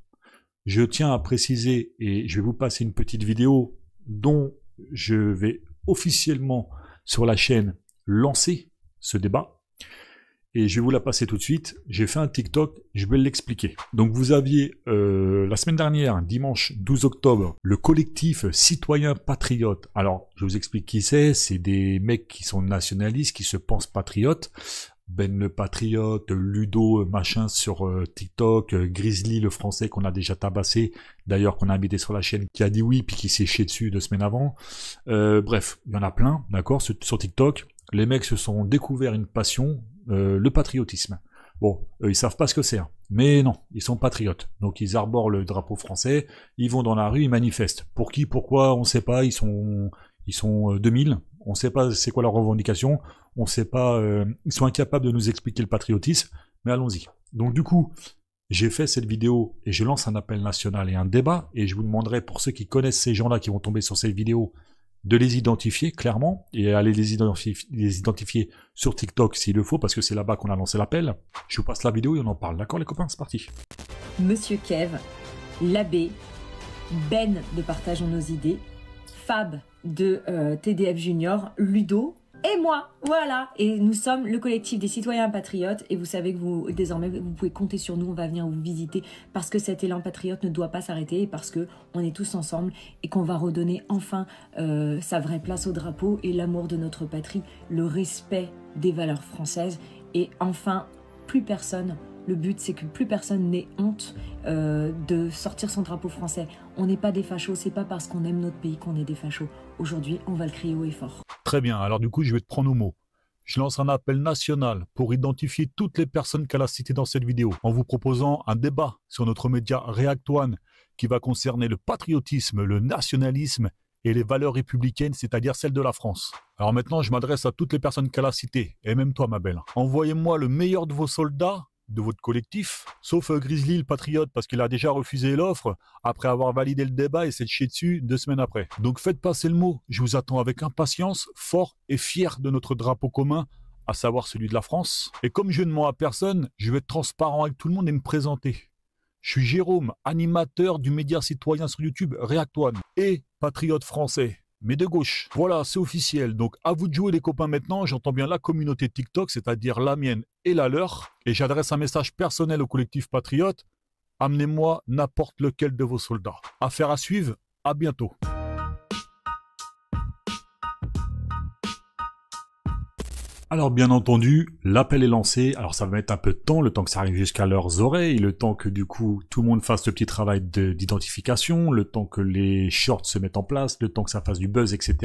je tiens à préciser, et je vais vous passer une petite vidéo dont je vais officiellement sur la chaîne lancer ce débat. Et je vais vous la passer tout de suite. J'ai fait un TikTok, je vais l'expliquer. Donc vous aviez la semaine dernière, dimanche 12 octobre, le collectif Citoyens Patriotes. Alors, je vous explique qui c'est. C'est des mecs qui sont nationalistes, qui se pensent patriotes. Ben le patriote, Ludo machin sur TikTok, Grizzly le français qu'on a déjà tabassé, d'ailleurs qu'on a invité sur la chaîne, qui a dit oui puis qui s'est chié dessus 2 semaines avant. Bref, il y en a plein, d'accord, sur TikTok. Les mecs se sont découverts une passion, le patriotisme. Bon, ils savent pas ce que c'est, mais non, ils sont patriotes. Donc ils arborent le drapeau français, ils vont dans la rue, ils manifestent. Pour qui, pourquoi, on sait pas, ils sont 2000, on sait pas c'est quoi leur revendication, on sait pas, ils sont incapables de nous expliquer le patriotisme, mais allons-y. Donc du coup, j'ai fait cette vidéo et je lance un appel national et un débat, et je vous demanderai, pour ceux qui connaissent ces gens-là qui vont tomber sur cette vidéo, de les identifier clairement, et aller les identifier sur TikTok s'il le faut, parce que c'est là-bas qu'on a lancé l'appel. Je vous passe la vidéo et on en parle. D'accord les copains, c'est parti. Monsieur Kev, l'abbé, Ben de Partageons nos idées, Fab de TDF Junior, Ludo et moi, voilà. Et nous sommes le collectif des citoyens patriotes, et vous savez que vous, désormais, vous pouvez compter sur nous, on va venir vous visiter, parce que cet élan patriote ne doit pas s'arrêter, et parce que on est tous ensemble, et qu'on va redonner enfin sa vraie place au drapeau, et l'amour de notre patrie, le respect des valeurs françaises, et enfin, plus personne. Le but, c'est que plus personne n'ait honte de sortir son drapeau français. On n'est pas des fachos, c'est pas parce qu'on aime notre pays qu'on est des fachos. Aujourd'hui, on va le crier haut et fort. Très bien, alors du coup, je vais te prendre au mot. Je lance un appel national pour identifier toutes les personnes qu'elle a citées dans cette vidéo, en vous proposant un débat sur notre média React One qui va concerner le patriotisme, le nationalisme et les valeurs républicaines, c'est-à-dire celles de la France. Alors maintenant, je m'adresse à toutes les personnes qu'elle a citées, et même toi, ma belle. Envoyez-moi le meilleur de vos soldats, de votre collectif, sauf Grizzly le patriote, parce qu'il a déjà refusé l'offre après avoir validé le débat et s'est chié dessus 2 semaines après. Donc faites passer le mot, je vous attends avec impatience, fort et fier de notre drapeau commun, à savoir celui de la France. Et comme je ne mens à personne, je vais être transparent avec tout le monde et me présenter. Je suis Jérôme, animateur du média citoyen sur YouTube React One, et patriote français, mais de gauche. Voilà, c'est officiel. Donc à vous de jouer les copains maintenant. J'entends bien la communauté TikTok, c'est-à-dire la mienne et la leur. Et j'adresse un message personnel au collectif patriote. Amenez-moi n'importe lequel de vos soldats. Affaire à suivre, à bientôt. Alors bien entendu, l'appel est lancé, alors ça va mettre un peu de temps, le temps que ça arrive jusqu'à leurs oreilles, le temps que du coup tout le monde fasse le petit travail d'identification, le temps que les shorts se mettent en place, le temps que ça fasse du buzz, etc.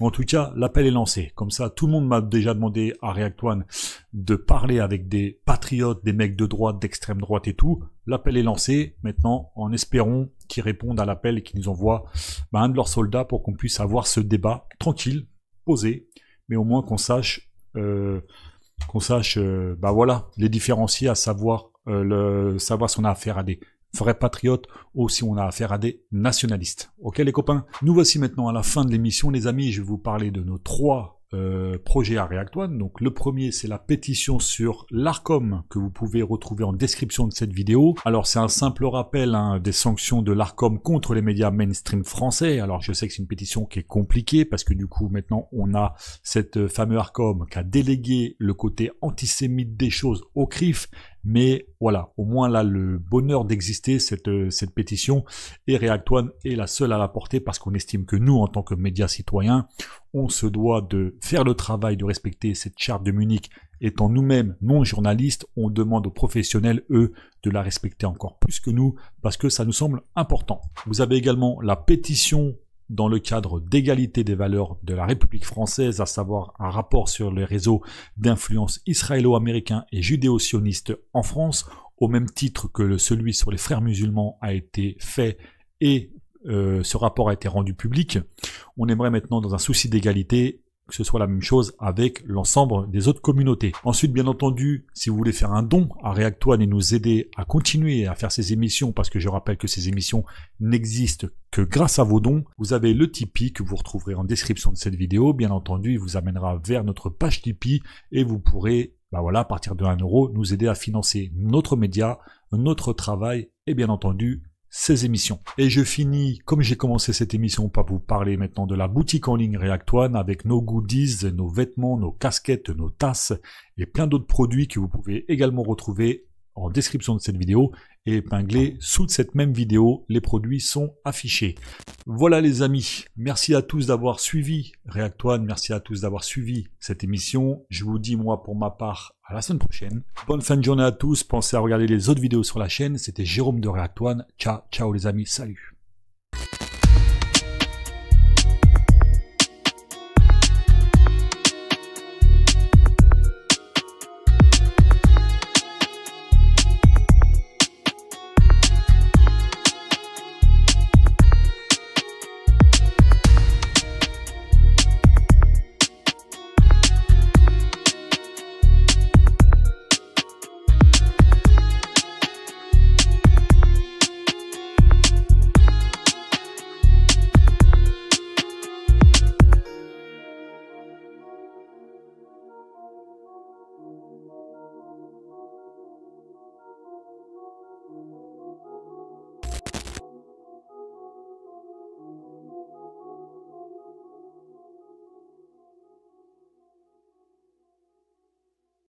Mais en tout cas, l'appel est lancé. Comme ça, tout le monde m'a déjà demandé à React One de parler avec des patriotes, des mecs de droite, d'extrême droite et tout. L'appel est lancé, maintenant, en espérant qu'ils répondent à l'appel et qu'ils nous envoient un de leurs soldats pour qu'on puisse avoir ce débat tranquille, posé, mais au moins qu'on sache voilà, les différencier, à savoir savoir si on a affaire à des vrais patriotes ou si on a affaire à des nationalistes. Ok les copains, nous voici maintenant à la fin de l'émission les amis. Je vais vous parler de nos 3 projets à React One. Donc le premier, c'est la pétition sur l'Arcom que vous pouvez retrouver en description de cette vidéo. Alors c'est un simple rappel des sanctions de l'Arcom contre les médias mainstream français. Alors je sais que c'est une pétition qui est compliquée parce que du coup maintenant on a cette fameuse Arcom qui a délégué le côté antisémite des choses au CRIF. Mais voilà, au moins là le bonheur d'exister cette pétition, et React One est la seule à la porter parce qu'on estime que nous en tant que médias citoyens, on se doit de faire le travail de respecter cette charte de Munich. Étant nous-mêmes non journalistes, on demande aux professionnels, eux, de la respecter encore plus que nous, parce que ça nous semble important. Vous avez également la pétition dans le cadre d'égalité des valeurs de la République française, à savoir un rapport sur les réseaux d'influence israélo-américains et judéo-sionistes en France, au même titre que celui sur les frères musulmans a été fait et ce rapport a été rendu public. On aimerait maintenant, dans un souci d'égalité, que ce soit la même chose avec l'ensemble des autres communautés. Ensuite, bien entendu, si vous voulez faire un don à React One et nous aider à continuer à faire ces émissions, parce que je rappelle que ces émissions n'existent que grâce à vos dons, vous avez le Tipeee que vous retrouverez en description de cette vidéo. Bien entendu, il vous amènera vers notre page Tipeee et vous pourrez, à partir de 1 €, nous aider à financer notre média, notre travail et bien entendu ces émissions. Et je finis, comme j'ai commencé cette émission, par vous parler maintenant de la boutique en ligne React One avec nos goodies, nos vêtements, nos casquettes, nos tasses et plein d'autres produits que vous pouvez également retrouver en description de cette vidéo et épinglés sous cette même vidéo. Les produits sont affichés. Voilà les amis, merci à tous d'avoir suivi React One, merci à tous d'avoir suivi cette émission. Je vous dis moi pour ma part à la semaine prochaine. Bonne fin de journée à tous, pensez à regarder les autres vidéos sur la chaîne. C'était Jérôme de React One. Ciao, ciao les amis, salut.